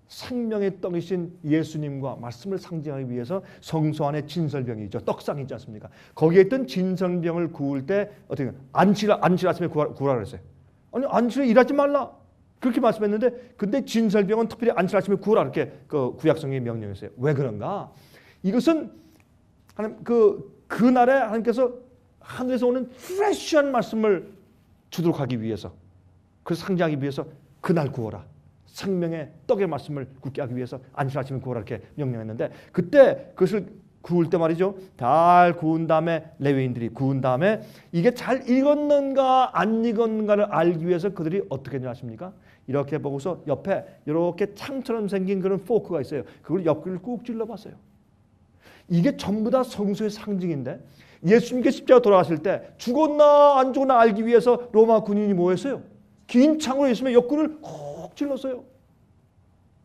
생명의 떡이신 예수님과 말씀을 상징하기 위해서 성소 안에 진설병이죠. 떡상이 있지 않습니까? 거기에 있던 진설병을 구울 때 어떻게 안실 아침에 구하라 그랬어요. 아니 안실에 일하지 말라 그렇게 말씀했는데 근데 진설병은 특별히 안실 아침에 구하라 이렇게 그 구약성경이 명령했어요. 왜 그런가? 이것은 하나님 그날에 하나님께서 하늘에서 오는 프레시한 말씀을 주도록 하기 위해서 그 상징하기 위해서 그날 구워라. 생명의 떡의 말씀을 굳게 하기 위해서 안식 아침에 구워라 이렇게 명령했는데 그때 그것을 구울 때 말이죠. 잘 구운 다음에 레위인들이 구운 다음에 이게 잘 익었는가 안 익었는가를 알기 위해서 그들이 어떻게 했냐 아십니까? 이렇게 보고서 옆에 이렇게 창처럼 생긴 그런 포크가 있어요. 그걸 옆구리를 꾹 찔러봤어요. 이게 전부 다 성소의 상징인데 예수님께 십자가 돌아가실 때 죽었나 안 죽었나 알기 위해서 로마 군인이 뭐 했어요? 긴 창으로 예수님의 옆구리를 콕 찔렀어요.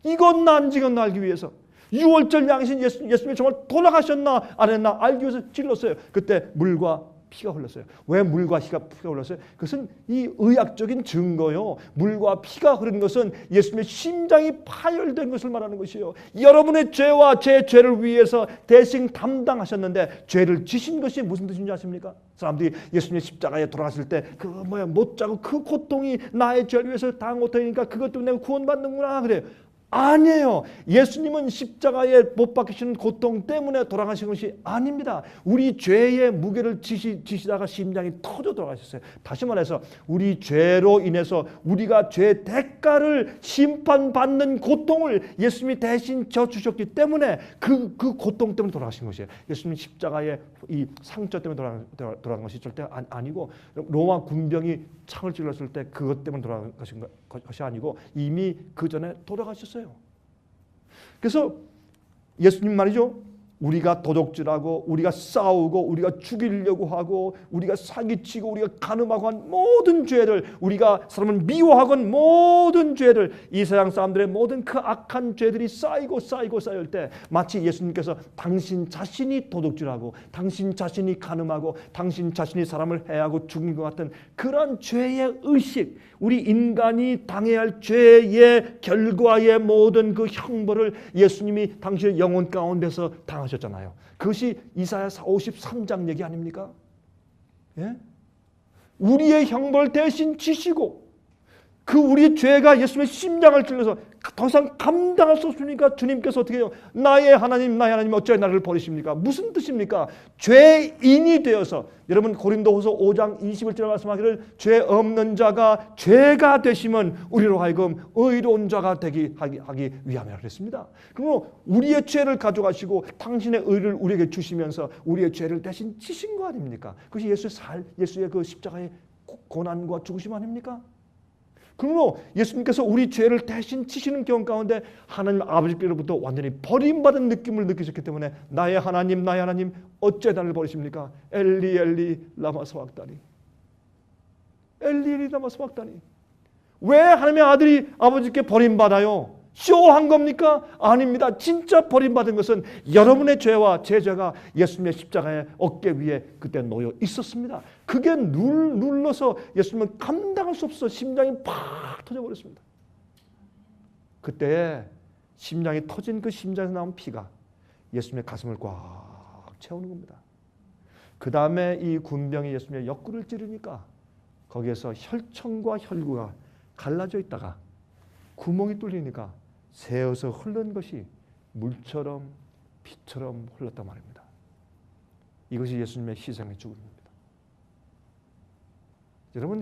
익었나 안 익었나 알기 위해서. 6월절 양신 예수님이 정말 돌아가셨나 안 했나 알기 위해서 찔렀어요. 그때 물과 피가 흘렀어요. 왜 물과 피가 흘렀어요? 그것은 이 의학적인 증거요. 물과 피가 흐른 것은 예수님의 심장이 파열된 것을 말하는 것이에요. 여러분의 죄와 제 죄를 위해서 대신 담당하셨는데 죄를 지신 것이 무슨 뜻인지 아십니까? 사람들이 예수님의 십자가에 돌아가실 때 그 못 자고 그 고통이 나의 죄를 위해서 당한 고통이니까 그것 때문에 내가 구원받는구나 그래요. 아니에요. 예수님은 십자가에 못 박히시는 고통 때문에 돌아가신 것이 아닙니다. 우리 죄의 무게를 지시다가 심장이 터져 돌아가셨어요. 다시 말해서 우리 죄로 인해서 우리가 죄 대가를 심판받는 고통을 예수님이 대신 져주셨기 때문에 그 고통 때문에 돌아가신 것이에요. 예수님 십자가의 이 상처 때문에 돌아간 것이 절대 아니고 로마 군병이 창을 찔렀을 때 그것 때문에 돌아간 것이 아니고 이미 그 전에 돌아가셨어요. 그래서 예수님 말이죠. 우리가 도둑질하고 우리가 싸우고 우리가 죽이려고 하고 우리가 사기치고 우리가 간음하고 한 모든 죄를 우리가 사람을 미워하고 한 모든 죄를 이 세상 사람들의 모든 그 악한 죄들이 쌓이고 쌓일 때 마치 예수님께서 당신 자신이 도둑질하고 당신 자신이 간음하고 당신 자신이 사람을 해하고 죽인 것 같은 그런 죄의 의식 우리 인간이 당해야 할 죄의 결과의 모든 그 형벌을 예수님이 당신의 영혼 가운데서 당하셨잖아요. 그것이 이사야 53장 얘기 아닙니까? 예? 우리의 형벌 대신 지시고 그 우리의 죄가 예수님의 심장을 찔러서 더 이상 감당할 수 없으니까 주님께서 어떻게 해요? 나의 하나님 어찌하여 나를 버리십니까? 무슨 뜻입니까? 죄인이 되어서 여러분 고린도후서 5장 21절에 말씀하기를 죄 없는 자가 죄가 되시면 우리로 하여금 의로운 자가 하기 위함이라 그랬습니다. 그러므로 우리의 죄를 가져가시고 당신의 의를 우리에게 주시면서 우리의 죄를 대신 지신 거 아닙니까? 그것이 예수의 그 십자가의 고난과 죽으심 아닙니까? 그러므로 예수님께서 우리 죄를 대신 지시는 경험 가운데 하나님 아버지께로부터 완전히 버림받은 느낌을 느끼셨기 때문에 나의 하나님 어째 나를 버리십니까? 엘리 엘리 라마 사박다니. 엘리 엘리 라마 사박다니. 왜 하나님의 아들이 아버지께 버림받아요? 쇼한 겁니까? 아닙니다. 진짜 버림받은 것은 여러분의 죄와 제 죄가 예수님의 십자가의 어깨 위에 그때 놓여 있었습니다. 그게 눌러서 예수님은 감당할 수 없어 심장이 팍 터져버렸습니다. 그때 심장이 터진 그 심장에서 나온 피가 예수님의 가슴을 꽉 채우는 겁니다. 그 다음에 이 군병이 예수님의 옆구리를 찌르니까 거기에서 혈청과 혈구가 갈라져 있다가 구멍이 뚫리니까 새어서 흐른 것이 물처럼 피처럼 흘렀단 말입니다. 이것이 예수님의 희생의 죽음입니다. 여러분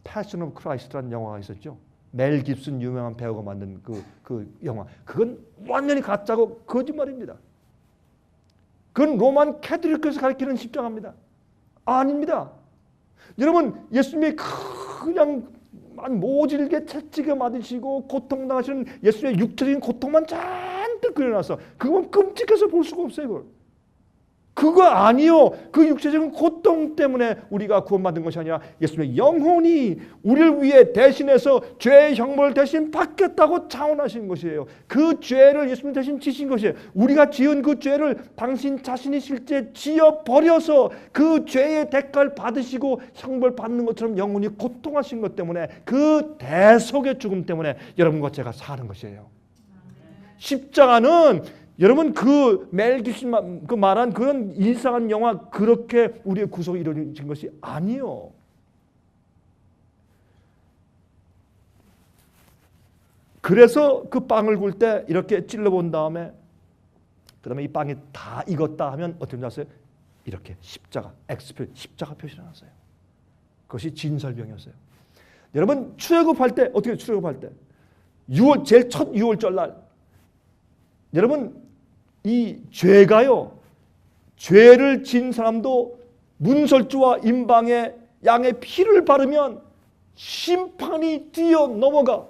Passion of Christ라는 영화가 있었죠. 멜 깁슨 유명한 배우가 만든 그 영화. 그건 완전히 가짜고 거짓말입니다. 그건 로만 캐톨릭에서 가르치는 십자가입니다. 아닙니다. 여러분 예수님이 그냥 모질게 채찍에 맞으시고 고통당하시는 예수님의 육체적인 고통만 잔뜩 그려놨어. 그건 끔찍해서 볼 수가 없어요. 그걸. 그거 아니요. 그 육체적인 고통 때문에 우리가 구원받은 것이 아니라 예수님의 영혼이 우리를 위해 대신해서 죄의 형벌을 대신 받겠다고 차원하신 것이에요. 그 죄를 예수님 대신 지신 것이에요. 우리가 지은 그 죄를 당신 자신이 실제 지어버려서 그 죄의 대가를 받으시고 형벌 받는 것처럼 영혼이 고통하신 것 때문에 그 대속의 죽음 때문에 여러분과 제가 사는 것이에요. 십자가는 여러분 멜 깁슨 말한 그런 일상한 영화 그렇게 우리의 구속이 이루어진 것이 아니요. 그래서 그 빵을 굴 때 이렇게 찔러본 다음에 그 다음에 이 빵이 다 익었다 하면 어떻게 나왔어요? 이렇게 십자가 표시가 나왔어요. 그것이 진설병이었어요. 여러분 출애굽할 때 어떻게 출애굽할 때 제일 첫 6월절 날 여러분 이 죄가요, 죄를 진 사람도 문설주와 임방에 양의 피를 바르면 심판이 뛰어 넘어가.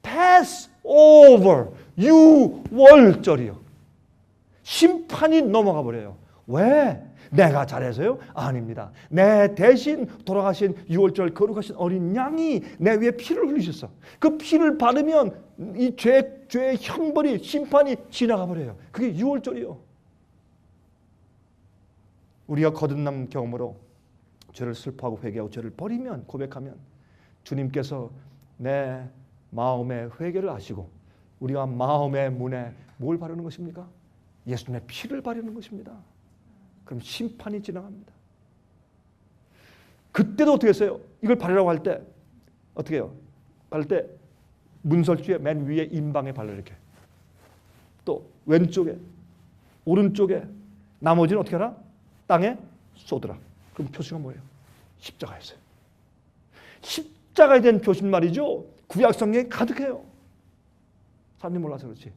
pass over. 유월절이요. 심판이 넘어가 버려요. 왜? 내가 잘해서요? 아닙니다. 내 대신 돌아가신 유월절 거룩하신 어린 양이 내 위에 피를 흘리셨어. 그 피를 바르면 이 죄의 형벌이 심판이 지나가 버려요. 그게 유월절이요. 우리가 거듭남 경험으로 죄를 슬퍼하고 회개하고 죄를 버리면 고백하면 주님께서 내 마음의 회개를 하시고 우리가 마음의 문에 뭘 바르는 것입니까? 예수님의 피를 바르는 것입니다. 그럼 심판이 지나갑니다. 그때도 어떻게 했어요? 이걸 바르라고 할 때 어떻게 해요? 바를 때 문설주에 맨 위에 임방에 발라 이렇게. 또 왼쪽에 오른쪽에 나머지는 어떻게 하라? 땅에 쏟으라. 그럼 표시가 뭐예요? 십자가였어요. 십자가에 대한 표시는 말이죠. 구약 성경에 가득해요. 사람들이 몰라서 그렇지.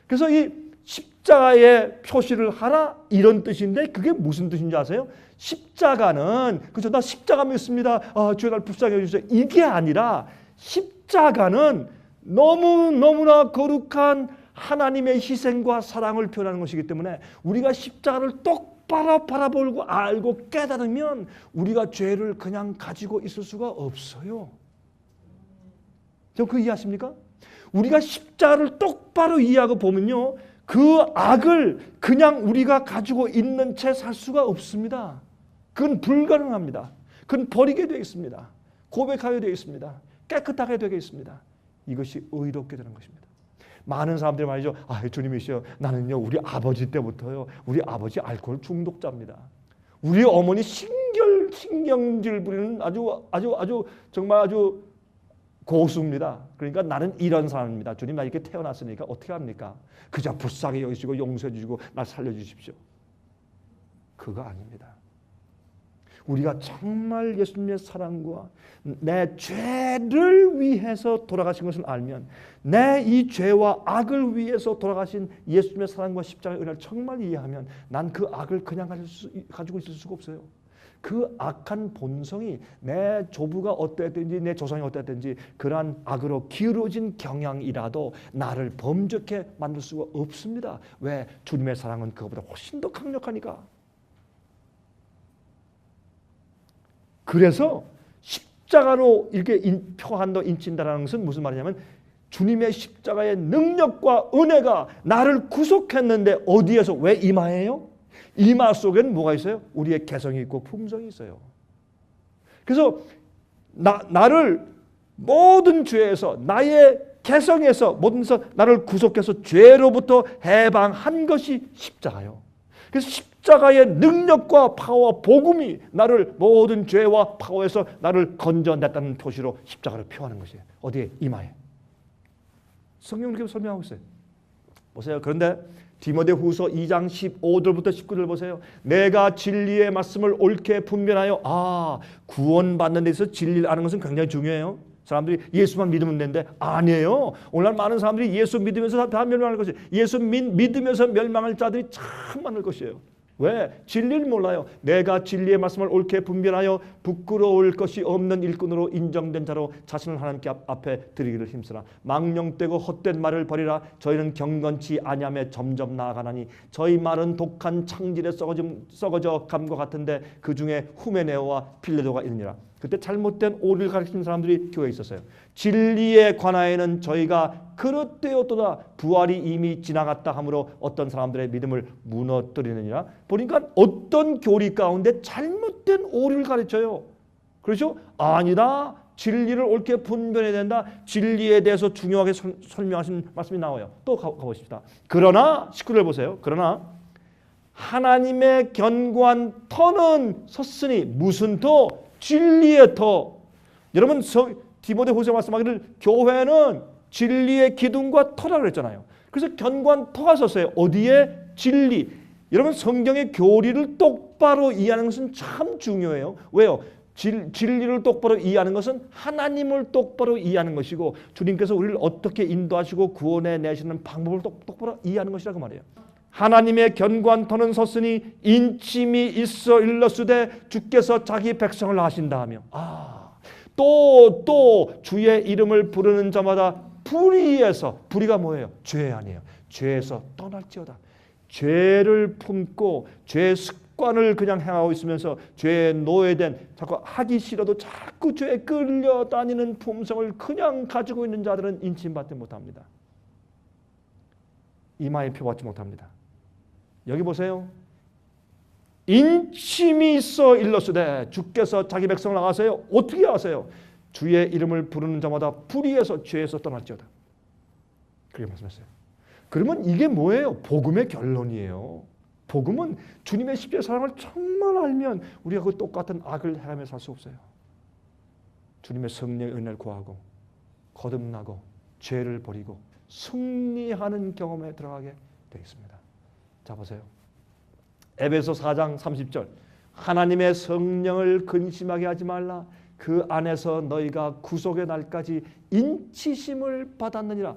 그래서 이 십자가에 표시를 하라 이런 뜻인데 그게 무슨 뜻인지 아세요? 십자가는 그죠? 나 십자가 믿습니다. 주여 날 불쌍히 해주세요. 이게 아니라 십자가는 너무나 거룩한 하나님의 희생과 사랑을 표현하는 것이기 때문에 우리가 십자가를 똑바로 바라보고 알고 깨달으면 우리가 죄를 그냥 가지고 있을 수가 없어요. 그 이해하십니까? 우리가 십자가를 똑바로 이해하고 보면요. 그 악을 그냥 우리가 가지고 있는 채 살 수가 없습니다. 그건 불가능합니다. 그건 버리게 되어 있습니다. 고백하게 되어 있습니다. 깨끗하게 되어 있습니다. 이것이 의롭게 되는 것입니다. 많은 사람들이 말이죠. 주님이시여 나는요 우리 아버지 때부터요. 우리 아버지 알코올 중독자입니다. 우리 어머니 신경질 부리는 아주 정말 아주 고수입니다. 그러니까 나는 이런 사람입니다. 주님 나 이렇게 태어났으니까 어떻게 합니까? 그저 불쌍히 여기시고 용서해 주시고 날 살려주십시오. 그거 아닙니다. 우리가 정말 예수님의 사랑과 내 죄를 위해서 돌아가신 것을 알면 내 이 죄와 악을 위해서 돌아가신 예수님의 사랑과 십자가의 은혜를 정말 이해하면 난 그 악을 그냥 가지고 있을 수가 없어요. 그 악한 본성이 내 조부가 어땠든지 내 조상이 어땠든지 그러한 악으로 기울어진 경향이라도 나를 범죄케 만들 수가 없습니다. 왜? 주님의 사랑은 그것보다 훨씬 더 강력하니까. 그래서 십자가로 이렇게 표한다, 인친다라는 것은 무슨 말이냐면 주님의 십자가의 능력과 은혜가 나를 구속했는데 어디에서 왜 이마예요? 이마 속에는 뭐가 있어요? 우리의 개성이 있고 품성이 있어요. 그래서 나를 모든 죄에서 나의 개성에서 모든 데서 나를 구속해서 죄로부터 해방한 것이 십자가요. 그래서 십자가의 능력과 파워와 복음이 나를 모든 죄와 파워에서 나를 건져냈다는 표시로 십자가를 표하는 것이에요. 어디에? 이마에. 성경은 그렇게 설명하고 있어요. 보세요. 그런데 디모데후서 2장 15절부터 19절 보세요. 내가 진리의 말씀을 옳게 분별하여 구원받는 데서 진리를 아는 것은 굉장히 중요해요. 사람들이 예수만 믿으면 되는데 아니에요. 오늘날 많은 사람들이 예수 믿으면서 다 멸망할 것이에요. 예수 믿으면서 멸망할 자들이 참 많을 것이에요. 왜? 진리를 몰라요. 내가 진리의 말씀을 옳게 분별하여 부끄러울 것이 없는 일꾼으로 인정된 자로 자신을 하나님께 앞에 드리기를 힘쓰라. 망령되고 헛된 말을 버리라. 저희는 경건치 아니하며 점점 나아가나니 저희 말은 독한 창질에 썩어져 감과 같은데 그 중에 후메네오와 필레도가 있느니라. 그때 잘못된 오리를 가르치는 사람들이 교회에 있었어요. 진리에 관하여는 저희가 그릇되었도다. 부활이 이미 지나갔다 하므로 어떤 사람들의 믿음을 무너뜨리느니라. 보니까 어떤 교리 가운데 잘못된 오리를 가르쳐요. 그렇죠? 아니다. 진리를 옳게 분별해야 된다. 진리에 대해서 중요하게 설명하신 말씀이 나와요. 또 가보십시다. 그러나 19절 보세요. 그러나 하나님의 견고한 터는 섰으니 무슨 터? 진리의 터. 여러분 디모데후서 말씀하기를 교회는 진리의 기둥과 터라고 그랬잖아요. 그래서 견고한 터가 섰어요. 어디에? 진리. 여러분 성경의 교리를 똑바로 이해하는 것은 참 중요해요. 왜요? 진리를 똑바로 이해하는 것은 하나님을 똑바로 이해하는 것이고 주님께서 우리를 어떻게 인도하시고 구원해 내시는 방법을 똑바로 이해하는 것이라고 말해요. 하나님의 견고한 터는 섰으니 인침이 있어 일러스되 주께서 자기 백성을 하신다 하며 또 주의 이름을 부르는 자마다 불의가 뭐예요? 죄 아니에요. 죄에서 떠날지어다. 죄를 품고 죄 습관을 그냥 행하고 있으면서 죄에 노예된 자꾸 하기 싫어도 자꾸 죄에 끌려다니는 품성을 그냥 가지고 있는 자들은 인침받지 못합니다. 이마에 표받지 못합니다. 여기 보세요. 인침이 있어 일러스되 주께서 자기 백성을 나가세요. 어떻게 하세요? 주의 이름을 부르는 자마다 불의에서 죄에서 떠날지어다. 그렇게 말씀했어요. 그러면 이게 뭐예요? 복음의 결론이에요. 복음은 주님의 십자가의 사랑을 정말 알면 우리가 그 똑같은 악을 행하며 살 수 없어요. 주님의 성령의 은혜를 구하고 거듭나고 죄를 버리고 승리하는 경험에 들어가게 되어 있습니다. 자 보세요. 에베소 4장 30절 하나님의 성령을 근심하게 하지 말라. 그 안에서 너희가 구속의 날까지 인치심을 받았느니라.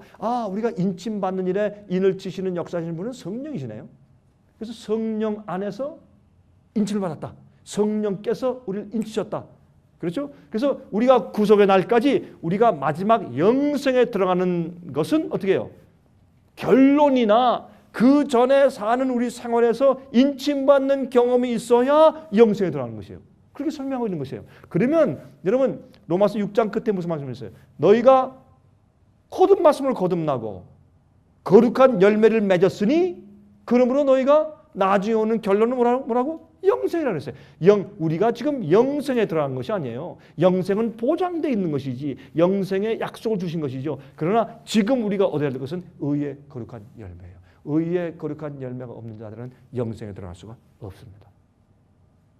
우리가 인침 받는 일에 인을 치시는 역사하시는 분은 성령이시네요. 그래서 성령 안에서 인침을 받았다. 성령께서 우리를 인치셨다. 그렇죠? 그래서 우리가 구속의 날까지 우리가 마지막 영생에 들어가는 것은 어떻게 해요? 결론이나 그 전에 사는 우리 생활에서 인침받는 경험이 있어야 영생에 들어가는 것이에요. 그렇게 설명하고 있는 것이에요. 그러면 여러분 로마서 6장 끝에 무슨 말씀을 했어요? 너희가 모든 말씀을 거듭나고 거룩한 열매를 맺었으니 그러므로 너희가 나중에 오는 결론은 뭐라고? 영생이라고 했어요. 우리가 지금 영생에 들어간 것이 아니에요. 영생은 보장되어 있는 것이지 영생의 약속을 주신 것이죠. 그러나 지금 우리가 얻어야 될 것은 의의 거룩한 열매예요. 의의 거룩한 열매가 없는 자들은 영생에 들어갈 수가 없습니다.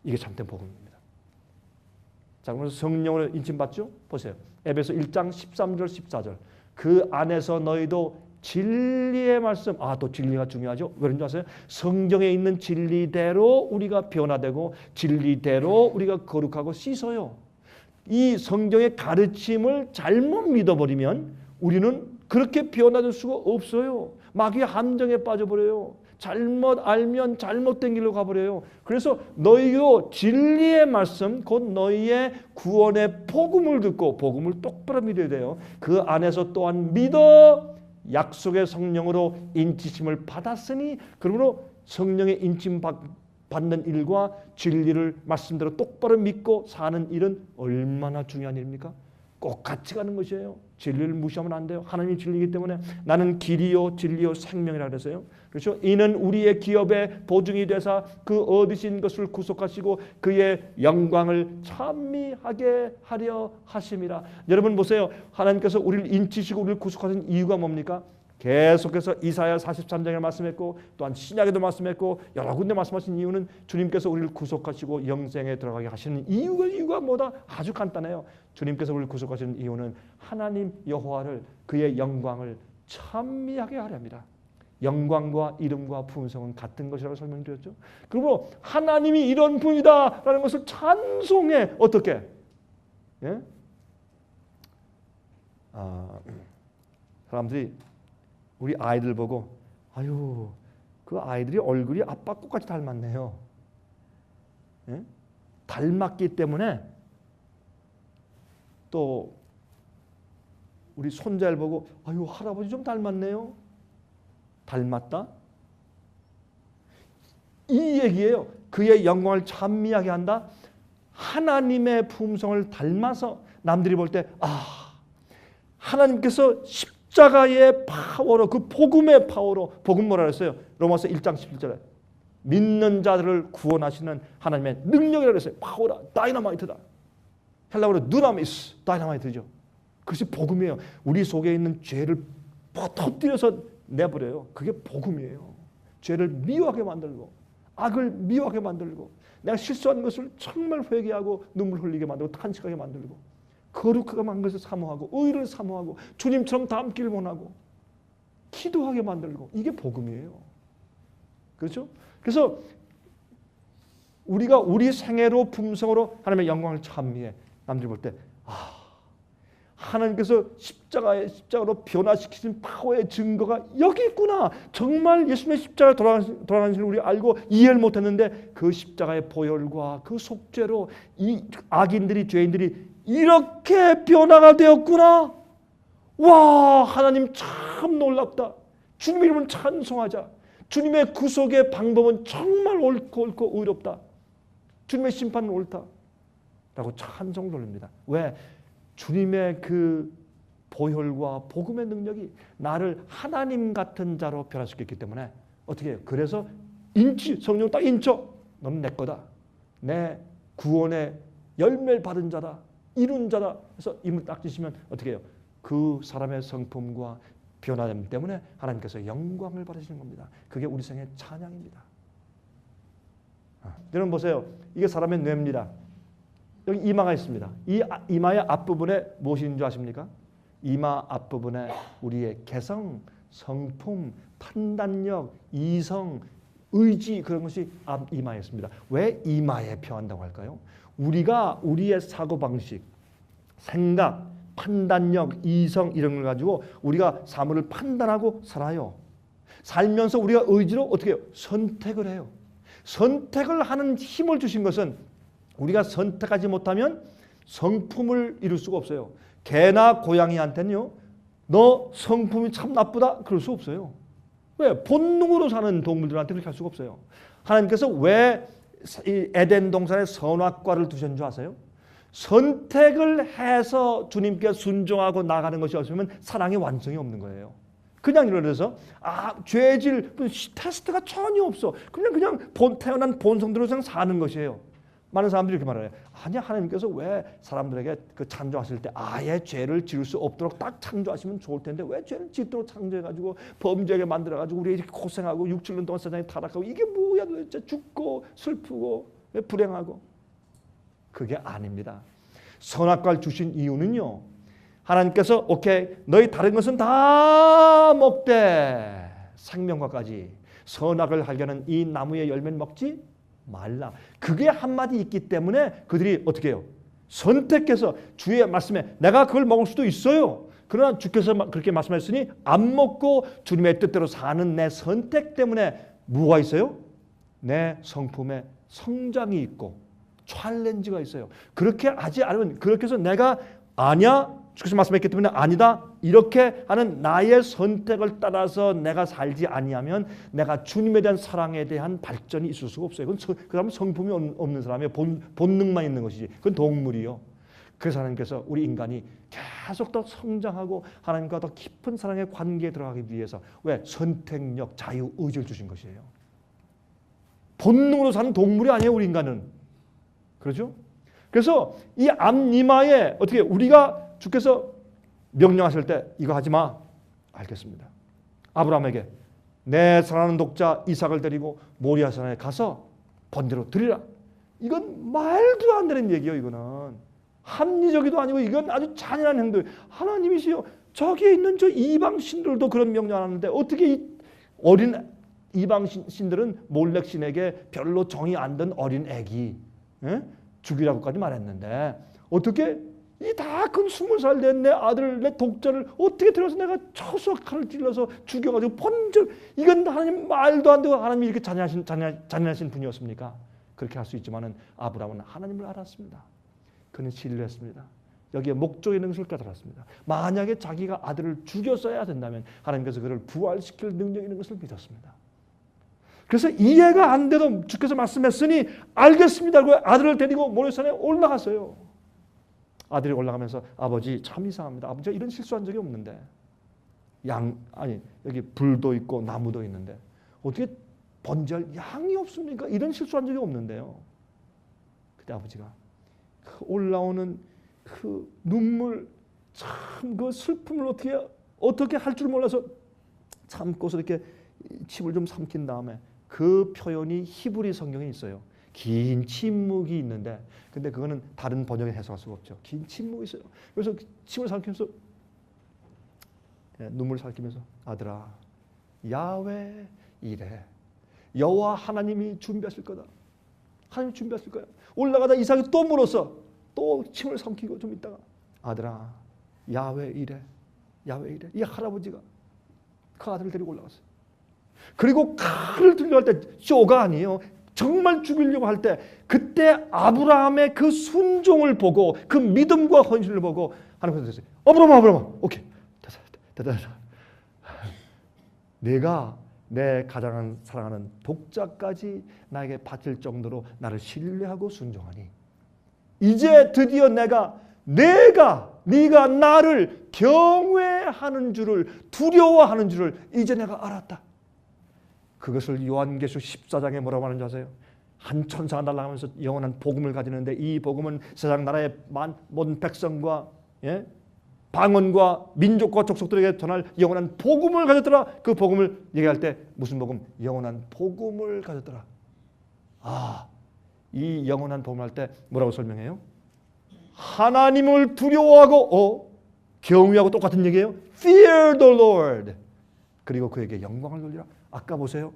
이게 참된 복음입니다. 자, 그래서 성령으로 인침받죠? 보세요. 에베소 1장 13절 14절 그 안에서 너희도 진리의 말씀 또 진리가 중요하죠. 왜 그런지 아세요? 성경에 있는 진리대로 우리가 변화되고 진리대로 우리가 거룩하고 씻어요. 이 성경의 가르침을 잘못 믿어버리면 우리는 그렇게 변화될 수가 없어요. 마귀의 함정에 빠져버려요. 잘못 알면 잘못된 길로 가버려요. 그래서 너희도 진리의 말씀 곧 너희의 구원의 복음을 듣고 복음을 똑바로 믿어야 돼요. 그 안에서 또한 믿어 약속의 성령으로 인치심을 받았으니 그러므로 성령의 인침 받는 일과 진리를 말씀대로 똑바로 믿고 사는 일은 얼마나 중요한 일입니까? 꼭 같이 가는 것이에요. 진리를 무시하면 안 돼요. 하나님이 진리이기 때문에 나는 길이요 진리요 생명이라 그랬어요. 그렇죠? 이는 우리의 기업의 보증이 되사 그 얻으신 것을 구속하시고 그의 영광을 찬미하게 하려 하심이라. 여러분 보세요. 하나님께서 우리를 인치시고 우리를 구속하신 이유가 뭡니까? 계속해서 이사야 43장에 말씀했고 또한 신약에도 말씀했고 여러 군데 말씀하신 이유는 주님께서 우리를 구속하시고 영생에 들어가게 하시는 이유가 뭐다? 아주 간단해요. 주님께서 우리를 구속하시는 이유는 하나님 여호와를 그의 영광을 찬미하게 하렵니다. 영광과 이름과 품성은 같은 것이라고 설명드렸죠. 그리고 하나님이 이런 분이다라는 것을 찬송해. 어떻게? 예? 사람들이 우리 아이들 보고 아유 그 아이들이 얼굴이 아빠 꽃같이 닮았네요. 예? 닮았기 때문에 또 우리 손자를 보고 아유 할아버지 좀 닮았네요. 닮았다? 이 얘기예요. 그의 영광을 찬미하게 한다. 하나님의 품성을 닮아서 남들이 볼 때 하나님께서 십자가의 파워로 그 복음의 파워로 복음 뭐라 그랬어요? 로마서 1장 17절에 믿는 자들을 구원하시는 하나님의 능력이라고 그랬어요. 파워라 다이너마이트다. 헬라어로 누나미스 다이너마이트죠. 그것이 복음이에요. 우리 속에 있는 죄를 터뜨려서 내버려요. 그게 복음이에요. 죄를 미워하게 만들고 악을 미워하게 만들고 내가 실수한 것을 정말 회개하고 눈물 흘리게 만들고 탄식하게 만들고 거룩한 것을 사모하고 의를 사모하고 주님처럼 닮기를 원하고 기도하게 만들고 이게 복음이에요. 그렇죠? 그래서 우리가 우리 생애로 품성으로 하나님의 영광을 찬미해. 남들이 볼 때 하나님께서 십자가로 변화시키신 파워의 증거가 여기 있구나. 정말 예수님의 십자가에 돌아가신 우리 알고 이해를 못했는데 그 십자가의 보혈과 그 속죄로 이 악인들이 죄인들이 이렇게 변화가 되었구나. 와 하나님 참 놀랍다. 주님의 이름을 찬송하자. 주님의 구속의 방법은 정말 옳고 의롭다. 주님의 심판은 옳다. 라고 찬송 돌립니다. 왜? 주님의 그 보혈과 복음의 능력이 나를 하나님 같은 자로 변화시켰기 때문에 어떻게 해요? 그래서 성령 딱 인쳐. 너는 내 거다. 내 구원의 열매를 받은 자다. 이룬 자다. 그래서 이름을 딱 지시면 어떻게 해요? 그 사람의 성품과 변화됨 때문에 하나님께서 영광을 받으시는 겁니다. 그게 우리 생의 찬양입니다. 여러분 보세요. 이게 사람의 뇌입니다. 여기 이마가 있습니다. 이 이마의 앞부분에 무엇이 있는 줄 아십니까? 이마 앞부분에 우리의 개성, 성품, 판단력, 이성, 의지 그런 것이 이마에 있습니다. 왜 이마에 표한다고 할까요? 우리가 우리의 사고방식, 생각, 판단력, 이성 이런 걸 가지고 우리가 사물을 판단하고 살아요. 살면서 우리가 의지로 어떻게 해요? 선택을 해요. 선택을 하는 힘을 주신 것은 우리가 선택하지 못하면 성품을 이룰 수가 없어요. 개나 고양이한테는요. 너 성품이 참 나쁘다 그럴 수 없어요. 왜? 본능으로 사는 동물들한테 그렇게 할 수가 없어요. 하나님께서 왜 에덴 동산에 선악과를 두신 줄 아세요? 선택을 해서 주님께 순종하고 나가는 것이 없으면 사랑의 완성이 없는 거예요. 그냥 이러면서 죄질 테스트가 전혀 없어. 그냥 태어난 본성대로 그냥 사는 것이에요. 많은 사람들이 이렇게 말해요. 아니야 하나님께서 왜 사람들에게 그 창조하실 때 아예 죄를 지을 수 없도록 딱 창조하시면 좋을 텐데 왜 죄를 짓도록 창조해가지고 범죄하게 만들어가지고 우리 이렇게 고생하고 6-7년 동안 세상에 타락하고 이게 뭐야 도대체 죽고 슬프고 불행하고 그게 아닙니다. 선악과를 주신 이유는요. 하나님께서 오케이 너희 다른 것은 다 먹되 생명과까지 선악을 알게 하는 이 나무의 열매는 먹지 말라. 그게 한마디 있기 때문에 그들이 어떻게 해요? 선택해서 주의 말씀에 내가 그걸 먹을 수도 있어요. 그러나 주께서 그렇게 말씀하셨으니 안 먹고 주님의 뜻대로 사는 내 선택 때문에 뭐가 있어요? 내 성품에 성장이 있고 챌린지가 있어요. 그렇게 하지 않으면, 그렇게 해서 내가 아니야, 주께서 말씀했기 때문에 아니다, 이렇게 하는 나의 선택을 따라서 내가 살지 아니하면 내가 주님에 대한 사랑에 대한 발전이 있을 수가 없어요. 그건 그 사람은 성품이 없는 사람이에요. 본능만 있는 것이지. 그건 동물이요. 그래서 하나님께서 우리 인간이 계속 더 성장하고 하나님과 더 깊은 사랑의 관계에 들어가기 위해서, 왜? 선택력, 자유, 의지를 주신 것이에요. 본능으로 사는 동물이 아니에요, 우리 인간은. 그렇죠? 그래서 이 앞니마에 어떻게 우리가 주께서 명령하실 때 이거 하지 마. 알겠습니다. 아브라함에게 내 사랑하는 독자 이삭을 데리고 모리아 산에 가서 번제로 드리라. 이건 말도 안 되는 얘기예요. 이거는 합리적이도 아니고 이건 아주 잔인한 행동. 하나님이시요, 저기에 있는 저 이방 신들도 그런 명령 안 하는데 어떻게 이 어린 이방 신들은 몰렉 신에게 별로 정이 안 든 어린 애기, 예? 죽이라고까지 말했는데 어떻게 이 다 큰 20살 된 내 아들, 내 독자를 어떻게 들어서 내가 쳐서 칼을 찔러서 죽여가지고 번제, 이건 하나님 말도 안 되고 하나님이 이렇게 잔인하신 분이었습니까? 그렇게 할 수 있지만은 아브라함은 하나님을 알았습니다. 그는 신뢰했습니다. 여기에 목적이 있는 것을 깨달았습니다. 만약에 자기가 아들을 죽였어야 된다면 하나님께서 그를 부활시킬 능력이 있는 것을 믿었습니다. 그래서 이해가 안 돼도 주께서 말씀했으니 알겠습니다. 그 아들을 데리고 모래산에 올라갔어요. 아들이 올라가면서 아버지 참 이상합니다. 아버지가 이런 실수한 적이 없는데 여기 불도 있고 나무도 있는데 어떻게 번제할 양이 없습니까? 이런 실수한 적이 없는데요. 그때 아버지가 그 올라오는 그 눈물, 참 그 슬픔을 어떻게 할 줄 몰라서 참고서 이렇게 침을 좀 삼킨 다음에, 그 표현이 히브리 성경에 있어요. 긴 침묵이 있는데, 근데 그거는 다른 번역에 해석할 수가 없죠. 긴 침묵이 있어요. 그래서 침을 삼키면서 눈물 삼키면서 아들아, 야훼 이래. 여호와 하나님이 준비하실 거다. 하나님이 준비하실 거야. 올라가다 이삭이 또 물었어. 또 침을 삼키고 좀 있다가 아들아, 야훼 이래. 야훼 이래. 이 할아버지가 그 아들을 데리고 올라갔어요. 그리고 칼을 들려 할 때 쇼가 아니에요. 정말 죽이려고 할 때 그때 아브라함의 그 순종을 보고 그 믿음과 헌신을 보고 하나님께서 됐어요. 아브라함, 오케이, 됐다. 내가 내 가장 사랑하는 독자까지 나에게 바칠 정도로 나를 신뢰하고 순종하니 이제 드디어 네가 나를 경외하는 줄을, 두려워하는 줄을 이제 내가 알았다. 그것을 요한계시록 14장에 뭐라고 하는지 아세요? 한 천사가 날아가면서 영원한 복음을 가지는데 이 복음은 세상 나라의 모든 백성과 방언과 민족과 족속들에게 전할 영원한 복음을 가졌더라. 그 복음을 얘기할 때 무슨 복음? 영원한 복음을 가졌더라. 이 영원한 복음을 할 때 뭐라고 설명해요? 하나님을 두려워하고 경외하고 똑같은 얘기예요. Fear the Lord. 그리고 그에게 영광을 돌리라. 아까 보세요.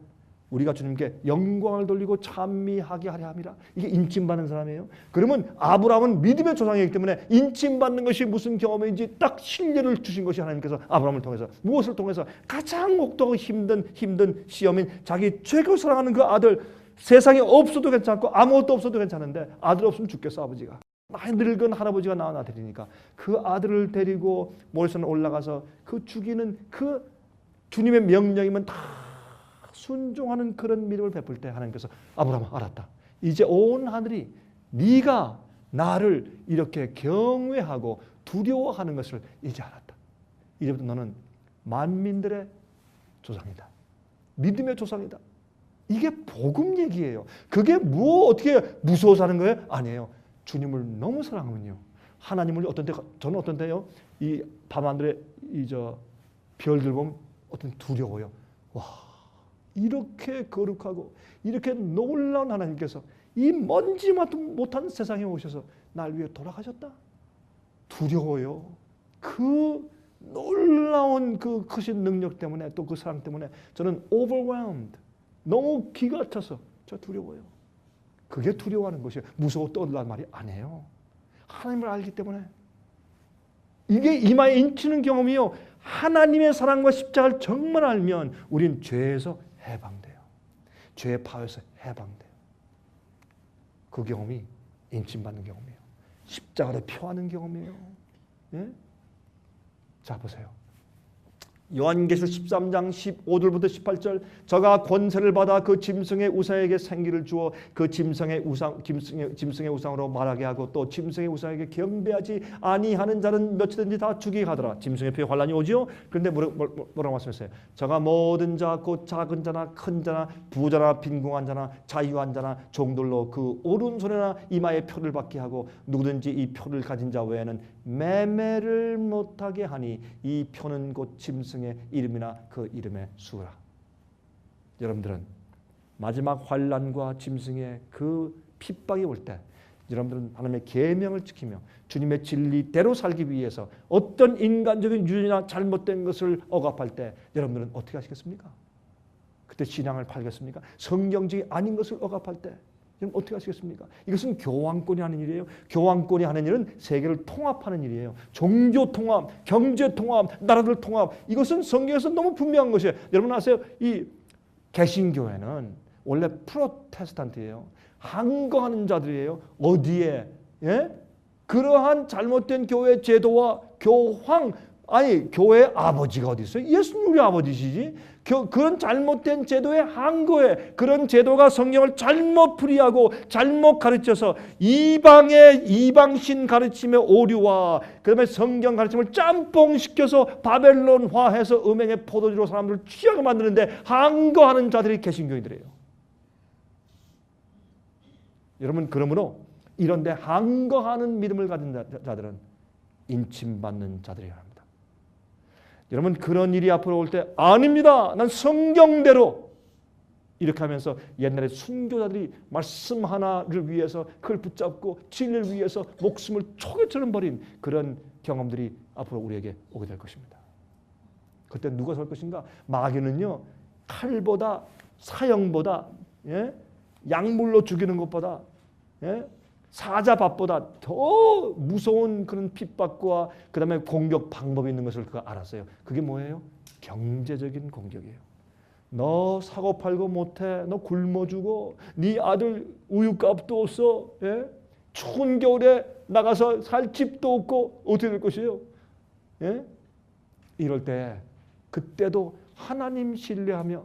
우리가 주님께 영광을 돌리고 찬미하게 하려 함이라. 이게 인침받는 사람이에요. 그러면 아브라함은 믿음의 조상이기 때문에 인침받는 것이 무슨 경험인지 딱 신뢰를 주신 것이 하나님께서 아브라함을 통해서, 무엇을 통해서? 가장 혹독하고 힘든 시험인 자기 최고 사랑하는 그 아들, 세상에 없어도 괜찮고 아무것도 없어도 괜찮은데 아들 없으면 죽겠어 아버지가. 많이 늙은 할아버지가 낳은 아들이니까 그 아들을 데리고 모래산에 올라가서 그 죽이는 그 주님의 명령이면 다 순종하는 그런 믿음을 베풀 때 하나님께서 아브라함 알았다. 이제 온 하늘이 네가 나를 이렇게 경외하고 두려워하는 것을 이제 알았다. 이제부터 너는 만민들의 조상이다. 믿음의 조상이다. 이게 복음 얘기예요. 그게 어떻게 무서워서 하는 거예요? 아니에요. 주님을 너무 사랑하면요. 하나님을 저는 어떤 때요. 이 밤하늘에 별들 보면 어떤 두려워요. 와, 이렇게 거룩하고 이렇게 놀라운 하나님께서 이 먼지만도 못한 세상에 오셔서 날 위해 돌아가셨다. 두려워요. 그 놀라운 그 크신 능력 때문에 또 그 사랑 때문에 저는 overwhelmed. 너무 기가 차서 저 두려워요. 그게 두려워하는 것이에요. 무서워 떨라는 말이 아니에요. 하나님을 알기 때문에. 이게 이마에 인치는 경험이요. 하나님의 사랑과 십자가를 정말 알면 우린 죄에서 해방돼요. 죄 파에서 해방돼요. 그 경험이 인침받는 경험이에요. 십자가를 표하는 경험이에요. 예? 자 보세요. 요한계시록 13장 15절부터 18절 저가 권세를 받아 그 짐승의 우상에게 생기를 주어 그 짐승의 우상으로 말하게 하고 또 짐승의 우상에게 경배하지 아니하는 자는 몇이든지 다 죽이게 하더라. 짐승의 표에 환란이 오지요. 그런데 뭐라고 말씀했어요? 저가 모든 자 곧 작은 자나 큰 자나 부자나 빈궁한 자나 자유한 자나 종들로 그 오른손이나 이마에 표를 받게 하고 누구든지 이 표를 가진 자 외에는 매매를 못하게 하니 이 표는 곧 짐승의 이름이나 그 이름의 수라. 여러분들은 마지막 환란과 짐승의 그 핍박이 올 때 여러분들은 하나님의 계명을 지키며 주님의 진리대로 살기 위해서 어떤 인간적인 유죄나 잘못된 것을 억압할 때 여러분들은 어떻게 하시겠습니까? 그때 신앙을 팔겠습니까? 성경적이 아닌 것을 억압할 때 여러분 어떻게 하시겠습니까? 이것은 교황권이 하는 일이에요. 교황권이 하는 일은 세계를 통합하는 일이에요. 종교 통합, 경제 통합, 나라들 통합. 이것은 성경에서 너무 분명한 것이에요. 여러분 아세요? 이 개신교회는 원래 프로테스탄트예요. 항거하는 자들이에요. 어디에? 예? 그러한 잘못된 교회 제도와 교황, 아니 교회의 아버지가 어디 있어요? 예수님 우리 아버지시지. 그런 잘못된 제도에 항거해. 그런 제도가 성경을 잘못 풀이하고 잘못 가르쳐서 이방신 가르침의 오류와 그다음에 성경 가르침을 짬뽕시켜서 바벨론화해서 음행의 포도주로 사람들을 취하게 만드는데 항거하는 자들이 개신교인들이에요. 여러분 그러므로 이런 데 항거하는 믿음을 가진 자들은 인침받는 자들이야 합니다. 여러분 그런 일이 앞으로 올 때 아닙니다. 난 성경대로 이렇게 하면서 옛날에 순교자들이 말씀 하나를 위해서 그걸 붙잡고 진리를 위해서 목숨을 초계처럼 버린 그런 경험들이 앞으로 우리에게 오게 될 것입니다. 그때 누가 설 것인가? 마귀는요. 칼보다 사형보다 예? 약물로 죽이는 것보다 예? 사자밥보다 더 무서운 그런 핍박과 그 다음에 공격 방법이 있는 것을 그가 알았어요. 그게 뭐예요? 경제적인 공격이에요. 너 사고 팔고 못해. 너 굶어 죽어. 네 아들 우유값도 없어. 예? 추운 겨울에 나가서 살 집도 없고 어떻게 될 것이에요? 예? 이럴 때 그때도 하나님 신뢰하며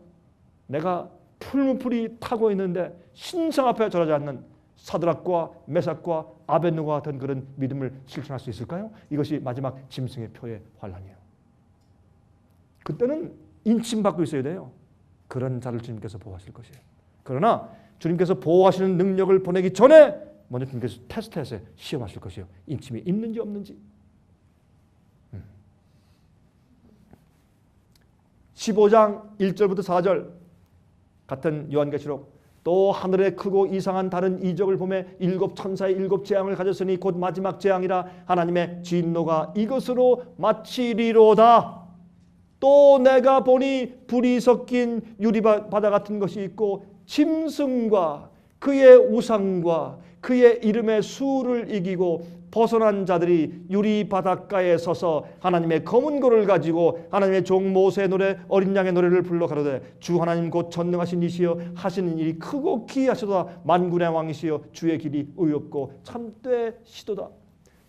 내가 풀무풀이 타고 있는데 신성 앞에 절하지 않는 사드락과 메삭과 아벳느고와 같은 그런 믿음을 실천할 수 있을까요? 이것이 마지막 짐승의 표의 환란이에요. 그때는 인침받고 있어야 돼요. 그런 자를 주님께서 보호하실 것이에요. 그러나 주님께서 보호하시는 능력을 보내기 전에 먼저 주님께서 테스트해서 시험하실 것이에요. 인침이 있는지 없는지. 15장 1절부터 4절 같은 요한계시록 또 하늘에 크고 이상한 다른 이적을 보매 일곱 천사의 일곱 재앙을 가졌으니 곧 마지막 재앙이라 하나님의 진노가 이것으로 마치리로다. 또 내가 보니 불이 섞인 유리바다 같은 것이 있고 짐승과 그의 우상과 그의 이름의 수를 이기고 벗어난 자들이 유리 바닷가에 서서 하나님의 검은 고를 가지고 하나님의 종 모세의 노래 어린 양의 노래를 불러 가로되 주 하나님 곧 전능하신 이시여 하시는 일이 크고 기이하시도다. 만군의 왕이시여 주의 길이 의롭고 참되시도다.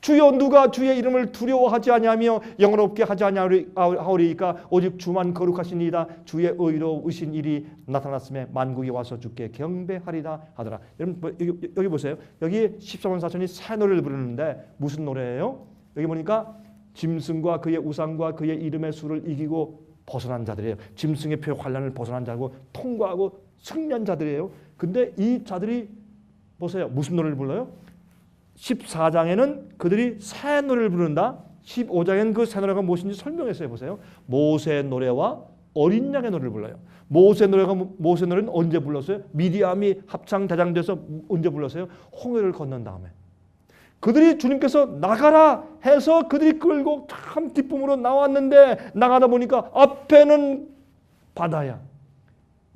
주여 누가 주의 이름을 두려워하지 아니하며 영원롭게 하지 아니하오리이까 오직 주만 거룩하시니이다. 주의 의로우신 일이 나타났음에 만국이 와서 주께 경배하리다 하더라. 여러분 여기 보세요. 여기 14만 4천이 새 노래를 부르는데 무슨 노래예요? 여기 보니까 짐승과 그의 우상과 그의 이름의 수를 이기고 벗어난 자들이에요. 짐승의 표 환란을 벗어난 자고 통과하고 승리한 자들이에요. 근데 이 자들이 보세요. 무슨 노래를 불러요? 14장에는 그들이 새 노래를 부른다. 15장에는 그 새 노래가 무엇인지 설명했어요. 보세요. 모세의 노래와 어린 양의 노래를 불러요. 모세 노래는 언제 불렀어요? 미디암이 합창 대장돼서 언제 불렀어요? 홍해를 건넌 다음에. 그들이 주님께서 나가라 해서 그들이 끌고 참 기쁨으로 나왔는데 나가다 보니까 앞에는 바다야.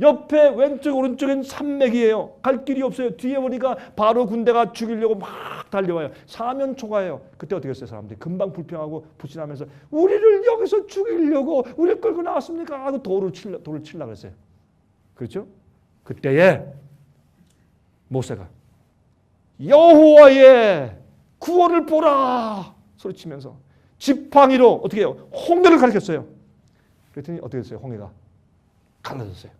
옆에 왼쪽 오른쪽엔 산맥이에요. 갈 길이 없어요. 뒤에 보니까 바로 군대가 죽이려고 막 달려와요. 사면 초가예요. 그때 어떻게 했어요? 사람들이 금방 불평하고 부신하면서 우리를 여기서 죽이려고 우리를 끌고 나왔습니까? 하고 돌을 치려고 했어요. 그렇죠? 그때에 모세가 여호와의 구원을 보라 소리치면서 지팡이로 어떻게 해요? 홍해를 가리켰어요. 그랬더니 어떻게 됐어요? 홍해가 갈라졌어요.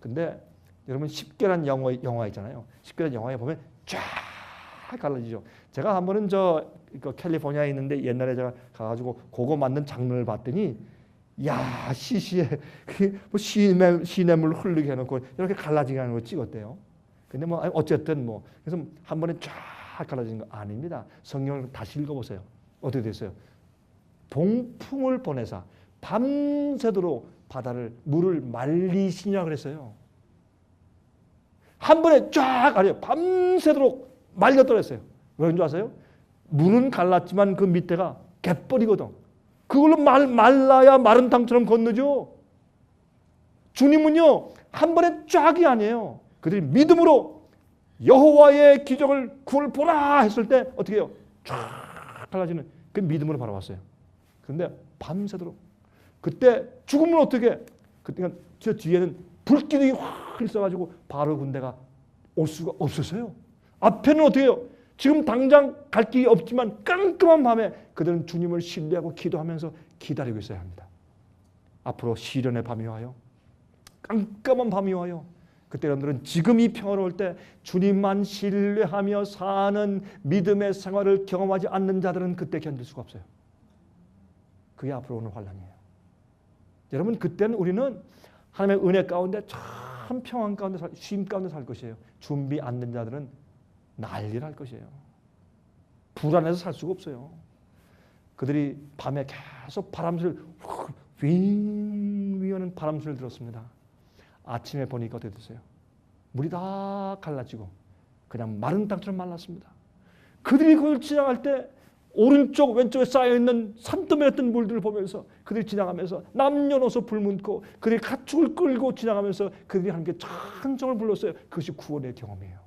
근데 여러분 10개란 영화 있잖아요. 10개란 영화에 보면 쫙 갈라지죠. 제가 한 번은 캘리포니아에 있는데 옛날에 제가 가가지고 그거 만든 장면을 봤더니 야 시시해 뭐 시냇물 흐르게 해놓고 이렇게 갈라지게 하는 거 찍었대요. 근데 뭐 어쨌든 뭐 그래서 한 번에 쫙 갈라지는 거 아닙니다. 성경을 다시 읽어보세요. 어떻게 됐어요? 동풍을 보내사 밤새도록 물을 말리시냐 그랬어요. 한 번에 쫙 아니에요. 밤새도록 말려 떨어졌어요. 왜인 줄 아세요? 물은 갈랐지만 그 밑에가 갯벌이거든. 그걸로 말라야 마른 땅처럼 건너죠. 주님은요 한 번에 쫙이 아니에요. 그들이 믿음으로 여호와의 기적을 구원을 보라 했을 때 어떻게 해요? 쫙 갈라지는 그 믿음으로 바라봤어요. 그런데 밤새도록 그때 죽으면 어떻게? 그때 저 뒤에는 불기둥이 확 있어가지고 바로 군대가 올 수가 없었어요. 앞에는 어떻게 해요? 지금 당장 갈 길이 없지만 깜깜한 밤에 그들은 주님을 신뢰하고 기도하면서 기다리고 있어야 합니다. 앞으로 시련의 밤이 와요. 깜깜한 밤이 와요. 그때 여러분들은 지금 이 평화로울 때 주님만 신뢰하며 사는 믿음의 생활을 경험하지 않는 자들은 그때 견딜 수가 없어요. 그게 앞으로 오는 환난이에요. 여러분 그때는 우리는 하나님의 은혜 가운데 참 평안 가운데 쉼 가운데 살 것이에요. 준비 안 된 자들은 난리를 할 것이에요. 불안해서 살 수가 없어요. 그들이 밤에 계속 바람소리를 윙 하는 바람소리를 들었습니다. 아침에 보니까 어떻게 됐어요? 물이 다 갈라지고 그냥 마른 땅처럼 말랐습니다. 그들이 그걸 지나갈 때 오른쪽 왼쪽에 쌓여있는 산더미였던 물들을 보면서 그들이 지나가면서 남녀노소 불문고 그들이 가축을 끌고 지나가면서 그들이 하나님께 찬송을 불렀어요. 그것이 구원의 경험이에요.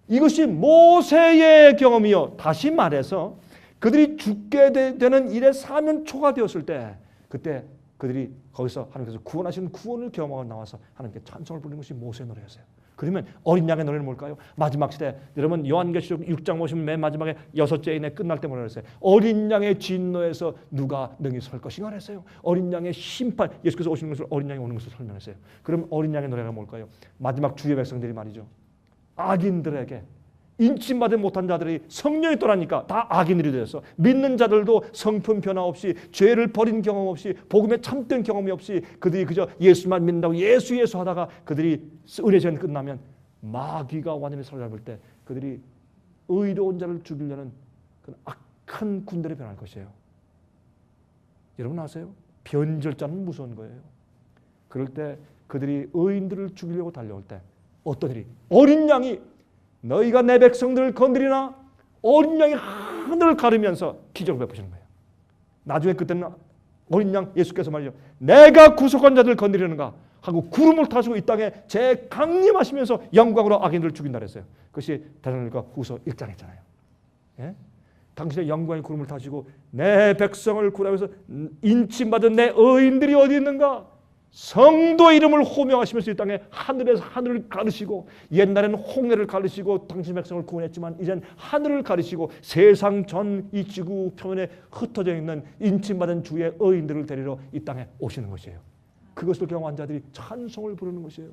이것이 모세의 경험이요. 다시 말해서 그들이 죽게 되는 일의 사면초가 되었을 때 그때 그들이 거기서 하나님께서 구원하시는 구원을 경험하고 나와서 하나님께 찬송을 부르는 것이 모세의 노래였어요. 그러면 어린 양의 노래는 뭘까요? 마지막 시대 여러분 요한계시록 6장 보시면 맨 마지막에 6째인에 끝날 때 뭐라 그랬어요? 어린 양의 진노에서 누가 능히 설 것인가 그랬어요. 어린 양의 심판 예수께서 오시는 것을 어린 양이 오는 것을 설명했어요. 그럼 어린 양의 노래가 뭘까요? 마지막 주의 백성들이 말이죠. 악인들에게 인침받지 못한 자들이 성령이 떠나니까 다 악인들이 되어서 믿는 자들도 성품 변화 없이 죄를 버린 경험 없이 복음에 참된 경험이 없이 그들이 그저 예수만 믿는다고 예수 하다가 그들이 은혜전 끝나면 마귀가 완전히 사로잡을 때 그들이 의로운 자를 죽이려는 그 악한 군대로 변할 것이에요. 여러분 아세요? 변절자는 무서운 거예요. 그럴 때 그들이 의인들을 죽이려고 달려올 때 어떤 일이 어린 양이 너희가 내 백성들을 건드리나 어린 양이 하늘을 가르면서 기적을 베푸시는 거예요. 나중에 그때는 어린 양 예수께서 말이죠. 내가 구속한 자들을 건드리는가 하고 구름을 타시고 이 땅에 제 강림하시면서 영광으로 악인들을 죽인다 그랬어요. 그것이 데살로니가 후서 1장 했잖아요. 예? 당신의 영광의 구름을 타시고 내 백성을 구하면서 인침받은 내 의인들이 어디 있는가? 성도의 이름을 호명하시면서 이 땅에 하늘에서 하늘을 가르시고 옛날에는 홍해를 가르시고 당신 백성을 구원했지만 이젠 하늘을 가르시고 세상 전 이 지구 표면에 흩어져 있는 인침받은 주의 의인들을 데리러 이 땅에 오시는 것이에요. 그것을 경험한 자들이 찬송을 부르는 것이에요.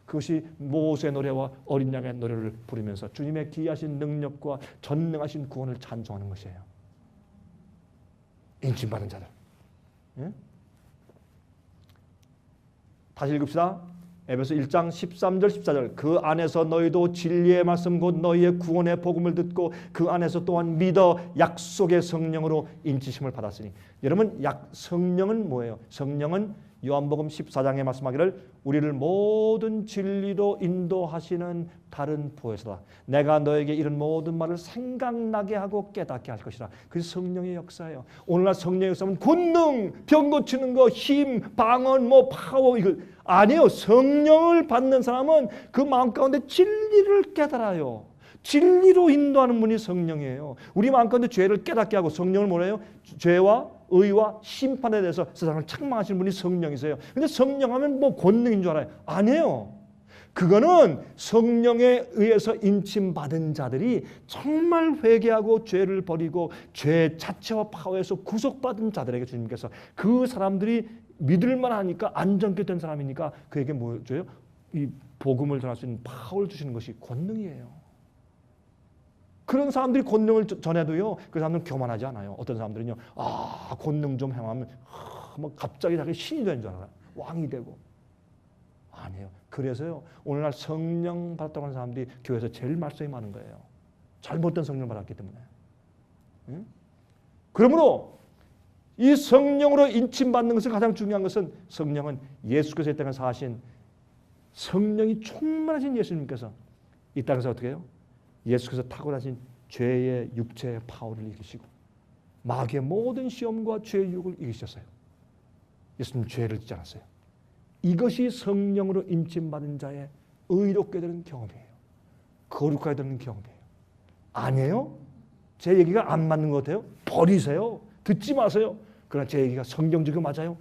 그것이 모세의 노래와 어린 양의 노래를 부르면서 주님의 기이하신 능력과 전능하신 구원을 찬송하는 것이에요. 인침받은 자들. 예? 다시 읽읍시다. 에베소 1장 13절 14절 그 안에서 너희도 진리의 말씀 곧 너희의 구원의 복음을 듣고 그 안에서 또한 믿어 약속의 성령으로 인치심을 받았으니 여러분 성령은 뭐예요? 성령은 요한복음 14장에 말씀하기를 우리를 모든 진리로 인도하시는 다른 보혜사다. 내가 너에게 이런 모든 말을 생각나게 하고 깨닫게 할 것이라. 그게 성령의 역사예요. 오늘날 성령의 역사는 권능, 병 고치는 거, 힘, 방언, 파워 이거 아니에요. 성령을 받는 사람은 그 마음 가운데 진리를 깨달아요. 진리로 인도하는 분이 성령이에요. 우리 마음 가운데 죄를 깨닫게 하고 성령을 뭐래요? 죄와 의와 심판에 대해서 세상을 책망하시는 분이 성령이세요. 근데 성령 하면 권능인 줄 알아요. 아니에요. 그거는 성령에 의해서 인침받은 자들이 정말 회개하고 죄를 버리고 죄 자체와 파워에서 구속받은 자들에게 주님께서 그 사람들이 믿을만 하니까 안정케 된 사람이니까 그에게 뭐 줘요? 이 복음을 전할 수 있는 파워를 주시는 것이 권능이에요. 그런 사람들이 권능을 전해도요, 그 사람들은 교만하지 않아요. 어떤 사람들은요, 권능 좀 행하면 뭐 갑자기 자기 신이 되는 줄 알아요. 왕이 되고. 아니에요. 그래서요, 오늘날 성령 받았다고 하는 사람들이 교회에서 제일 말썽이 많은 거예요. 잘못된 성령을 받았기 때문에. 응? 그러므로 이 성령으로 인침받는 것을 가장 중요한 것은 성령은 예수께서 이 땅에서 하신 성령이 충만하신 예수님께서 이 땅에서 어떻게 해요? 예수께서 타고나신 죄의 육체의 파워를 이기시고 마귀의 모든 시험과 죄의 유혹을 이기셨어요. 예수님 죄를 짓지 않았어요. 이것이 성령으로 인침받은 자의 의롭게 되는 경험이에요. 거룩하게 되는 경험이에요. 아니에요? 제 얘기가 안 맞는 것 같아요? 버리세요. 듣지 마세요. 그러나 제 얘기가 성경적이고 맞아요?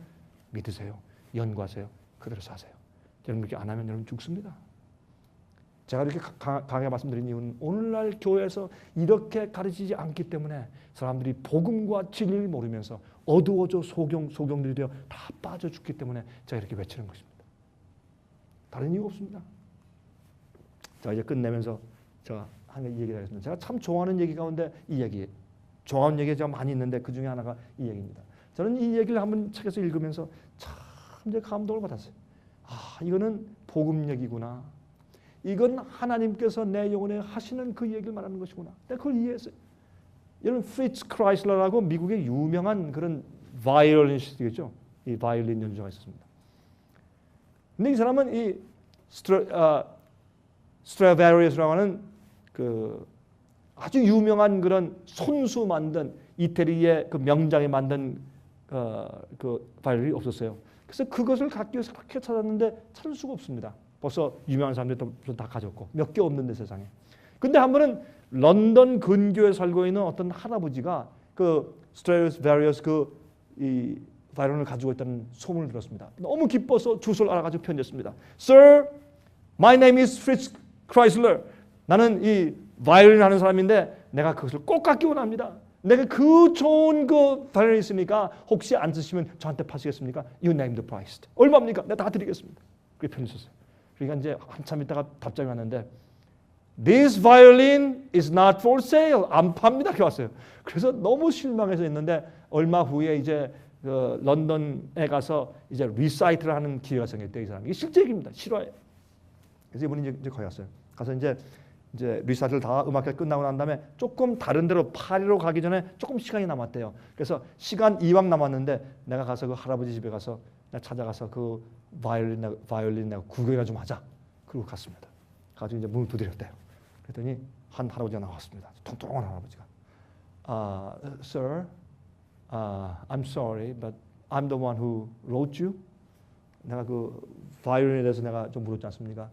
믿으세요. 연구하세요. 그대로 사세요. 여러분 그렇게 안 하면 여러분 죽습니다. 제가 이렇게 강하게 말씀드린 이유는 오늘날 교회에서 이렇게 가르치지 않기 때문에 사람들이 복음과 진리를 모르면서 어두워져 소경들이 되어 다 빠져 죽기 때문에 제가 이렇게 외치는 것입니다. 다른 이유 없습니다. 자, 이제 끝내면서 제가 한 얘기 하겠습니다. 제가 참 좋아하는 얘기 가운데 이 얘기, 좋아하는 얘기가 제가 많이 있는데 그 중에 하나가 이 얘기입니다. 저는 이 얘기를 한번 책에서 읽으면서 참 이제 감동을 받았어요. 이거는 복음 얘기구나. 이건 하나님께서 내 영혼에 하시는 그 얘기를 말하는 것이구나. 내가 그걸 이해했어요. 여러분 프리츠 크라이슬러라고 미국의 유명한 그런 바이올리니스트겠죠. 이 바이올린 연주자가 있었습니다. 근데 이 사람은 이 스트라베리우스라고 하는 그 아주 유명한 그런 손수 만든 이태리의 그 명장에 만든 그 바이올린이 없었어요. 그래서 그것을 갖기 위해서 그렇게 찾았는데 찾을 수가 없습니다. 벌써 유명한 사람들이 다 가졌고 몇 개 없는데 세상에. 근데 한 번은 런던 근교에 살고 있는 어떤 할아버지가 그 스트라디바리우스 이 바이올린을 가지고 있다는 소문을 들었습니다. 너무 기뻐서 주소를 알아가지고 편지했습니다. Sir, my name is Fritz Kreisler. 나는 이 바이올린 하는 사람인데 내가 그것을 꼭 갖기 원합니다. 내가 그 좋은 그 바이올린이 있으니까 혹시 안 쓰시면 저한테 파시겠습니까? You name the price. 얼마입니까? 내가 다 드리겠습니다. 그렇게 편지 썼어요. 그러니까 이제 한참 있다가 답장이 왔는데 This violin is not for sale. 안 팝니다. 이렇게 왔어요. 그래서 너무 실망해서 있는데 얼마 후에 이제 그 런던에 가서 이제 리사이트를 하는 기회가 생겼대요. 이 사람이. 이게 실제 얘기입니다. 실화예요. 그래서 이분이 이제 거기 갔어요. 가서 이제 리사이트를 다 음악회 끝나고 난 다음에 조금 다른 데로 파리로 가기 전에 조금 시간이 남았대요. 그래서 시간 이왕 남았는데 내가 가서 그 할아버지 집에 가서 내가 찾아가서 그 바이올린 내가 구경이나 좀 하자. 그리고 갔습니다. 가지고 이제 문을 두드렸대요. 그랬더니 한 할아버지가 나왔습니다. 통통한 할아버지가. Sir, I'm sorry, but I'm the one who wrote you. 내가 그 바이올린에 대해서 내가 좀 물었지 않습니까?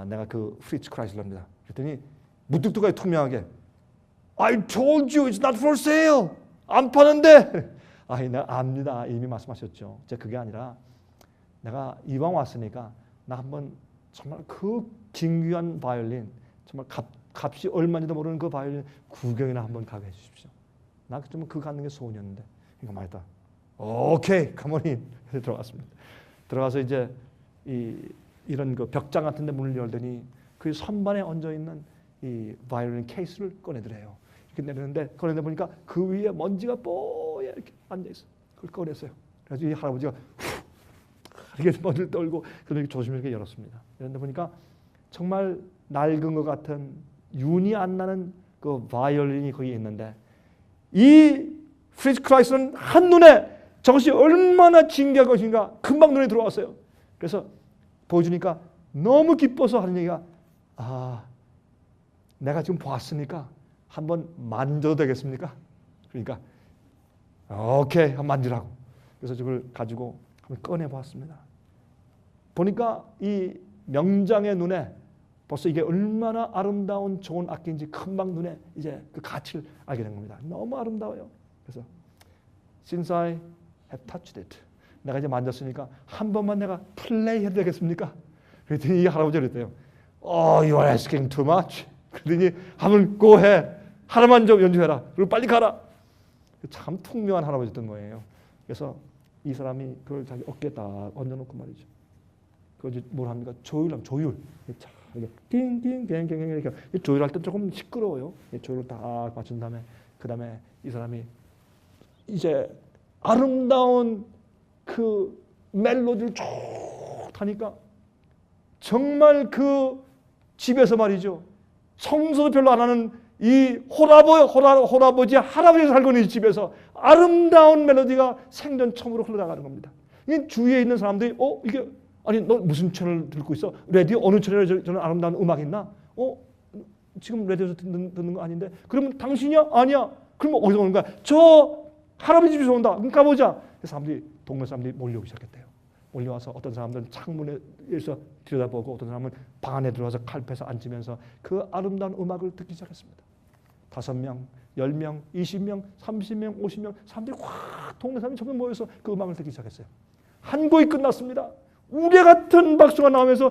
내가 그 프리츠 크라이슬러입니다. 그랬더니 무뚝뚝하게 투명하게 I told you it's not for sale. 안 파는데. 내가 압니다. 이미 말씀하셨죠. 제가 그게 아니라 내가 이왕 왔으니까 나 한번 정말 그 진귀한 바이올린 정말 값이 얼마인지도 모르는 그 바이올린 구경이나 한번 가게 해주십시오. 나 좀 그거 갖는 게 소원이었는데 이거 말했다. 오케이, 가만히 들어갔습니다. 들어가서 이제 이런 그 벽장 같은데 문을 열더니 그 선반에 얹어 있는 이 바이올린 케이스를 꺼내더래요. 이렇게 내리는데 꺼내 보니까 그 위에 먼지가 뽀얗게 이렇게 앉아 있어. 그걸 꺼냈어요. 그래서 이 할아버지가 이렇게 먼지를 떨고 그렇게 조심히 이렇게 열었습니다. 그런데 보니까 정말 낡은 것 같은 윤이 안 나는 그 바이올린이 거기 있는데 이 프리츠 크라이슬러는 한눈에 저것이 얼마나 진귀한 것인가 금방 눈에 들어왔어요. 그래서 보여주니까 너무 기뻐서 하는 얘기가 내가 지금 봤으니까 한번 만져도 되겠습니까? 그러니까 오케이, 한번 만지라고. 그래서 저걸 가지고 한번 꺼내보았습니다. 보니까 이 명장의 눈에 벌써 이게 얼마나 아름다운 좋은 악기인지 금방 눈에 이제 그 가치를 알게 된 겁니다. 너무 아름다워요. 그래서 Since I have touched it, 내가 이제 만졌으니까 한 번만 내가 플레이 해도 되겠습니까? 그랬더니 이 할아버지가 그랬대요. You are asking too much. 그랬더니 한번 go 해. 하나만 좀 연주해라. 그리고 빨리 가라. 참 퉁명한 할아버지였던 거예요. 그래서 이 사람이 그걸 자기 어깨에 딱 얹어놓고 말이죠. 그걸 뭘 합니까? 조율하면 조율. 이게 띵띵띵띵띵 이렇게 조율할 때 조금 시끄러워요. 조율을 딱 맞춘 다음에 그 다음에 이 사람이 이제 아름다운 그 멜로디를 쭉 하니까 정말 그 집에서 말이죠. 청소도 별로 안 하는 이 할아버지 살고 있는 이 집에서 아름다운 멜로디가 생전 처음으로 흘러나가는 겁니다. 이 주위에 있는 사람들이 이게 아니 너 무슨 채널 듣고 있어? 라디오 어느 채널에 저는 아름다운 음악 있나? 지금 라디오에서 듣는 거 아닌데? 그러면 당신이야? 아니야. 그럼 어디서 오는 거야? 저 할아버지 집에서 온다. 그럼 가보자. 사람들이 동네 사람들이 몰려오기 시작했대요. 몰려와서 어떤 사람들은 창문에서 들여다보고 어떤 사람은 방 안에 들어와서 칼pe서 앉으면서 그 아름다운 음악을 듣기 시작했습니다. 5명, 10명, 20명, 30명, 50명 사람들이 확 동네 사람이 전부 모여서 그 음악을 듣기 시작했어요. 한 곡이 끝났습니다. 우레 같은 박수가 나오면서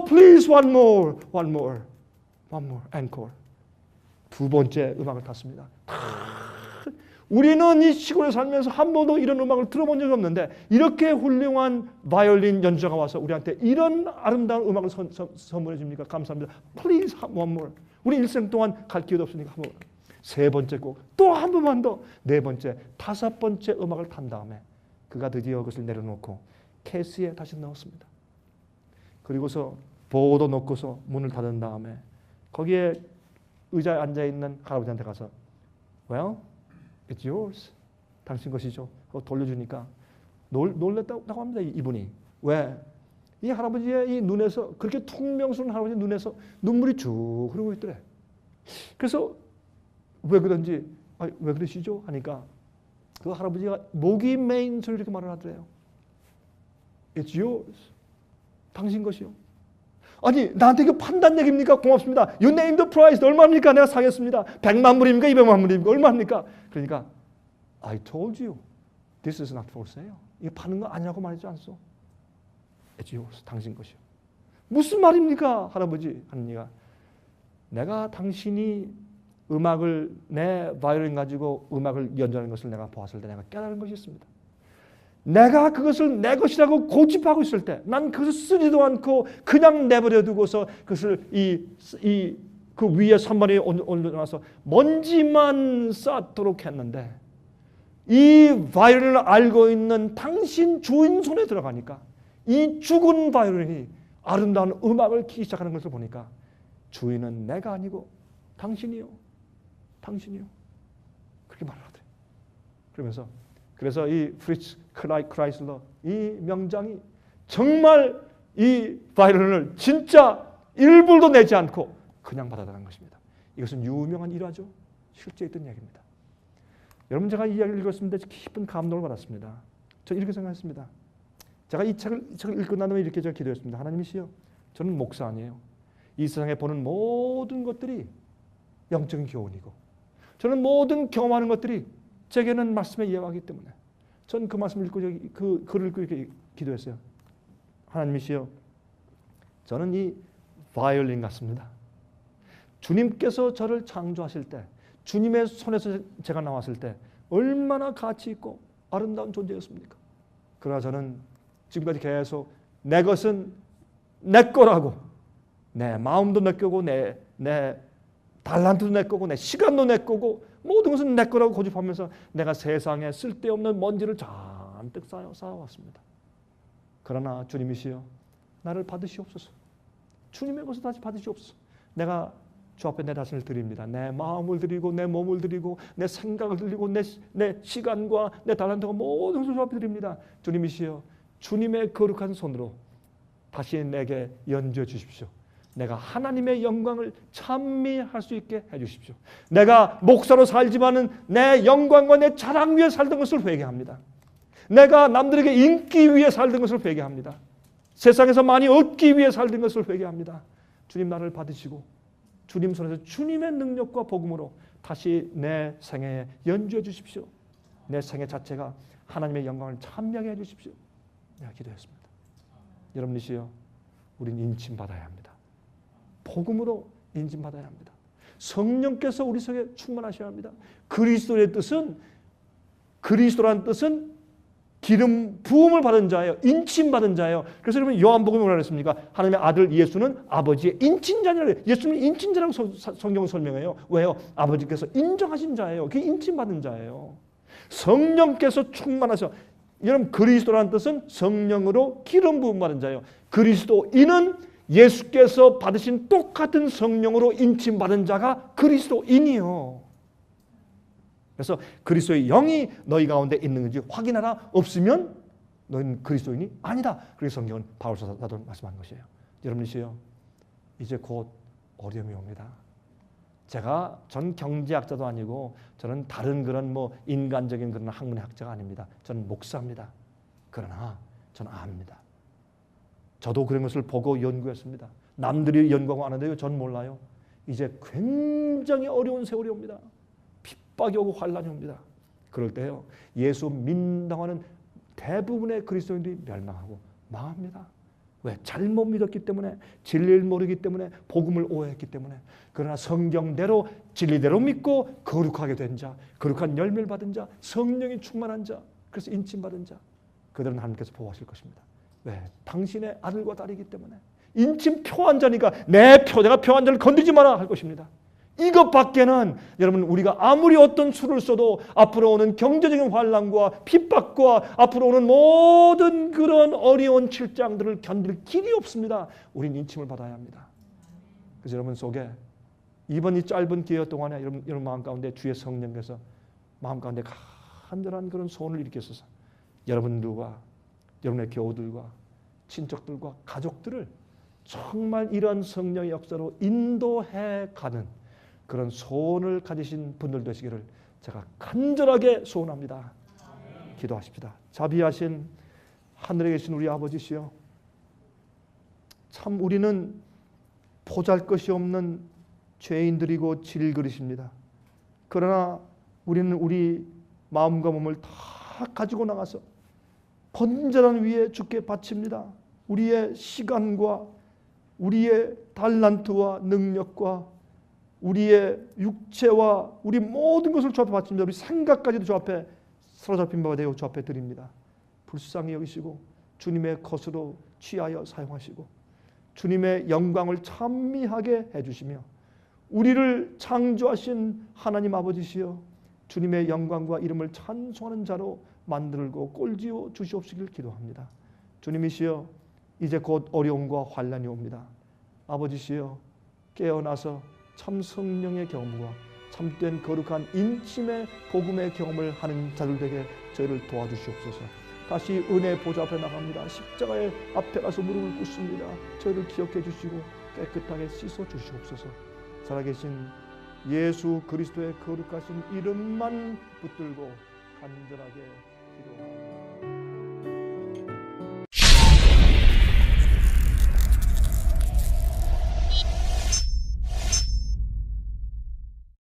please one more, one more, one more, encore. 두 번째 음악을 탔습니다. 우리는 이 시골에 살면서 한 번도 이런 음악을 들어본 적이 없는데 이렇게 훌륭한 바이올린 연주자가 와서 우리한테 이런 아름다운 음악을 선물해 줍니까? 감사합니다. Please one more. 우리 일생 동안 갈 기회도 없으니까 한 번. 세 번째 곡 또 한 번만 더. 네 번째, 다섯 번째 음악을 탄 다음에 그가 드디어 그것을 내려놓고 케이스에 다시 넣었습니다. 그리고서 보호도 넣고서 문을 닫은 다음에 거기에 의자에 앉아있는 할아버지한테 가서 Well, it's yours. 당신 것이죠. 돌려주니까 놀랬다고 합니다. 이분이. 왜? 이 할아버지의 이 눈에서 그렇게 퉁명스러운 할아버지 눈에서 눈물이 쭉 흐르고 있더래. 그래서 왜 그런지 왜 그러시죠? 하니까 그 할아버지가 목이 메인 소리 이렇게 말을 하더래요. It's yours. 당신 것이요. 아니 나한테 이거 판단 얘기입니까? 고맙습니다. You name the price. 얼마입니까? 내가 사겠습니다. 100만 불입니까? 200만 불입니까? 얼마입니까? 그러니까 I told you. This is not for sale. 이거 파는 거 아니라고 말하지 않소. It's yours. 당신 것이요. 무슨 말입니까? 할아버지 하느니가 내가 당신이 음악을 내 바이올린 가지고 음악을 연주하는 것을 내가 보았을 때 내가 깨달은 것이 있습니다. 내가 그것을 내 것이라고 고집하고 있을 때 난 그것을 쓰지도 않고 그냥 내버려 두고서 그것을 그 위에 선반에 올려놔서 먼지만 쌓도록 했는데 이 바이올린을 알고 있는 당신 주인 손에 들어가니까 이 죽은 바이올린이 아름다운 음악을 키기 시작하는 것을 보니까 주인은 내가 아니고 당신이요. 당신이요. 그렇게 말하더래요. 그러면서 그래서 이 프리츠 크라이슬러 이 명장이 정말 이 바이올린을 진짜 1불도 내지 않고 그냥 받아들인 것입니다. 이것은 유명한 일화죠. 실제 있던 이야기입니다. 여러분 제가 이 이야기를 읽었습니다. 깊은 감동을 받았습니다. 저는 이렇게 생각했습니다. 제가 이 책을 읽고 난 다음에 이렇게 제가 기도했습니다. 하나님이시여, 저는 목사 아니에요. 이 세상에 보는 모든 것들이 영적인 교훈이고 저는 모든 경험하는 것들이 제게는 말씀의 이야기이기 때문에 저는 그 말씀을 읽고 그 글을 읽고 이렇게 기도했어요. 하나님이시여, 저는 이 바이올린 같습니다. 주님께서 저를 창조하실 때 주님의 손에서 제가 나왔을 때 얼마나 가치 있고 아름다운 존재였습니까? 그러나 저는 지금까지 계속 내 것은 내 거라고 내 마음도 내 거고 내 달란트도 내 거고 내 시간도 내 거고 모든 것은 내 거라고 고집하면서 내가 세상에 쓸데없는 먼지를 잔뜩 쌓아왔습니다. 그러나 주님이시여, 나를 받으시옵소서. 주님의 것을 다시 받으시옵소서. 내가 주 앞에 내 자신을 드립니다. 내 마음을 드리고 내 몸을 드리고 내 생각을 드리고 내 시간과 내 달란트가 모든 것을 주 앞에 드립니다. 주님이시여, 주님의 거룩한 손으로 다시 내게 연주해 주십시오. 내가 하나님의 영광을 찬미할 수 있게 해주십시오. 내가 목사로 살지만은 내 영광과 내 자랑 위에 살던 것을 회개합니다. 내가 남들에게 인기 위해 살던 것을 회개합니다. 세상에서 많이 얻기 위해 살던 것을 회개합니다. 주님 나를 받으시고 주님 손에서 주님의 능력과 복음으로 다시 내 생애에 연주해 주십시오. 내 생애 자체가 하나님의 영광을 찬미하게 해주십시오. 내가 기도했습니다. 여러분이시여, 우린 인침받아야 합니다. 복음으로 인침받아야 합니다. 성령께서 우리 속에 충만하셔야 합니다. 그리스도의 뜻은, 그리스도라는 뜻은 기름 부음을 받은 자예요. 인침받은 자예요. 그래서 여러분 요한복음에 뭐라 그랬습니까? 하나님의 아들 예수는 아버지의 인친자니라. 예수는 인친자라고 성경은 설명해요. 왜요? 아버지께서 인정하신 자예요. 그게 인침받은 자예요. 성령께서 충만하셔. 여러분 그리스도라는 뜻은 성령으로 기름 부음 받은 자예요. 그리스도인은 예수께서 받으신 똑같은 성령으로 인침받은 자가 그리스도인이요. 그래서 그리스도의 영이 너희 가운데 있는지 확인하라. 없으면 너희는 그리스도인이 아니다. 그래서 성경은 바울 사도는 말씀한 것이에요. 여러분이시여, 이제 곧 어려움이 옵니다. 전 경제학자도 아니고 저는 다른 그런 인간적인 그런 학문의 학자가 아닙니다. 저는 목사입니다. 그러나 저는 압니다. 저도 그런 것을 보고 연구했습니다. 남들이 연구하고 아는데요, 전 몰라요. 이제 굉장히 어려운 세월이 옵니다. 핍박이 오고 환란이 옵니다. 그럴 때요, 예수 민당하는 대부분의 그리스도인들이 멸망하고 망합니다. 왜? 잘못 믿었기 때문에, 진리를 모르기 때문에, 복음을 오해했기 때문에. 그러나 성경대로 진리대로 믿고 거룩하게 된 자, 거룩한 열매를 받은 자, 성령이 충만한 자, 그래서 인침받은 자, 그들은 하나님께서 보호하실 것입니다. 왜? 당신의 아들과 딸이기 때문에. 인침 표한 자니까 내가 표한 자를 건드리지 마라 할 것입니다. 이것밖에는 여러분 우리가 아무리 어떤 수를 써도 앞으로 오는 경제적인 환난과 핍박과 앞으로 오는 모든 그런 어려운 칠장들을 견딜 길이 없습니다. 우린 인침을 받아야 합니다. 그래서 여러분 속에 이번 이 짧은 기회 동안에 여러분 마음 가운데 주의 성령께서 마음 가운데 간절한 그런 소원을 일으키소서. 여러분들과 여러분의 교우들과 친척들과 가족들을 정말 이런 성령의 역사로 인도해 가는 그런 소원을 가지신 분들 되시기를 제가 간절하게 소원합니다. 기도하십시다. 자비하신 하늘에 계신 우리 아버지시여, 참 우리는 보잘것이 없는 죄인들이고 질그릇입니다. 그러나 우리는 우리 마음과 몸을 다 가지고 나가서 건전한 위에 주께 바칩니다. 우리의 시간과 우리의 달란트와 능력과 우리의 육체와 우리 모든 것을 주 앞에 바칩니다. 우리 생각까지도 주 앞에 사로잡힌 바가 되어 주 앞에 드립니다. 불쌍히 여기시고 주님의 것으로 취하여 사용하시고 주님의 영광을 찬미하게 해주시며 우리를 창조하신 하나님 아버지시여, 주님의 영광과 이름을 찬송하는 자로 만들고 꼴지어 주시옵시길 기도합니다. 주님이시여, 이제 곧 어려움과 환난이 옵니다. 아버지시여, 깨어나서 참 성령의 경험과 참된 거룩한 인침의 복음의 경험을 하는 자들 되게 저희를 도와주시옵소서. 다시 은혜 보좌 앞에 나갑니다. 십자가의 앞에 가서 무릎을 꿇습니다. 저희를 기억해 주시고 깨끗하게 씻어 주시옵소서. 살아계신 예수 그리스도의 거룩하신 이름만 붙들고 간절하게 기도합니다.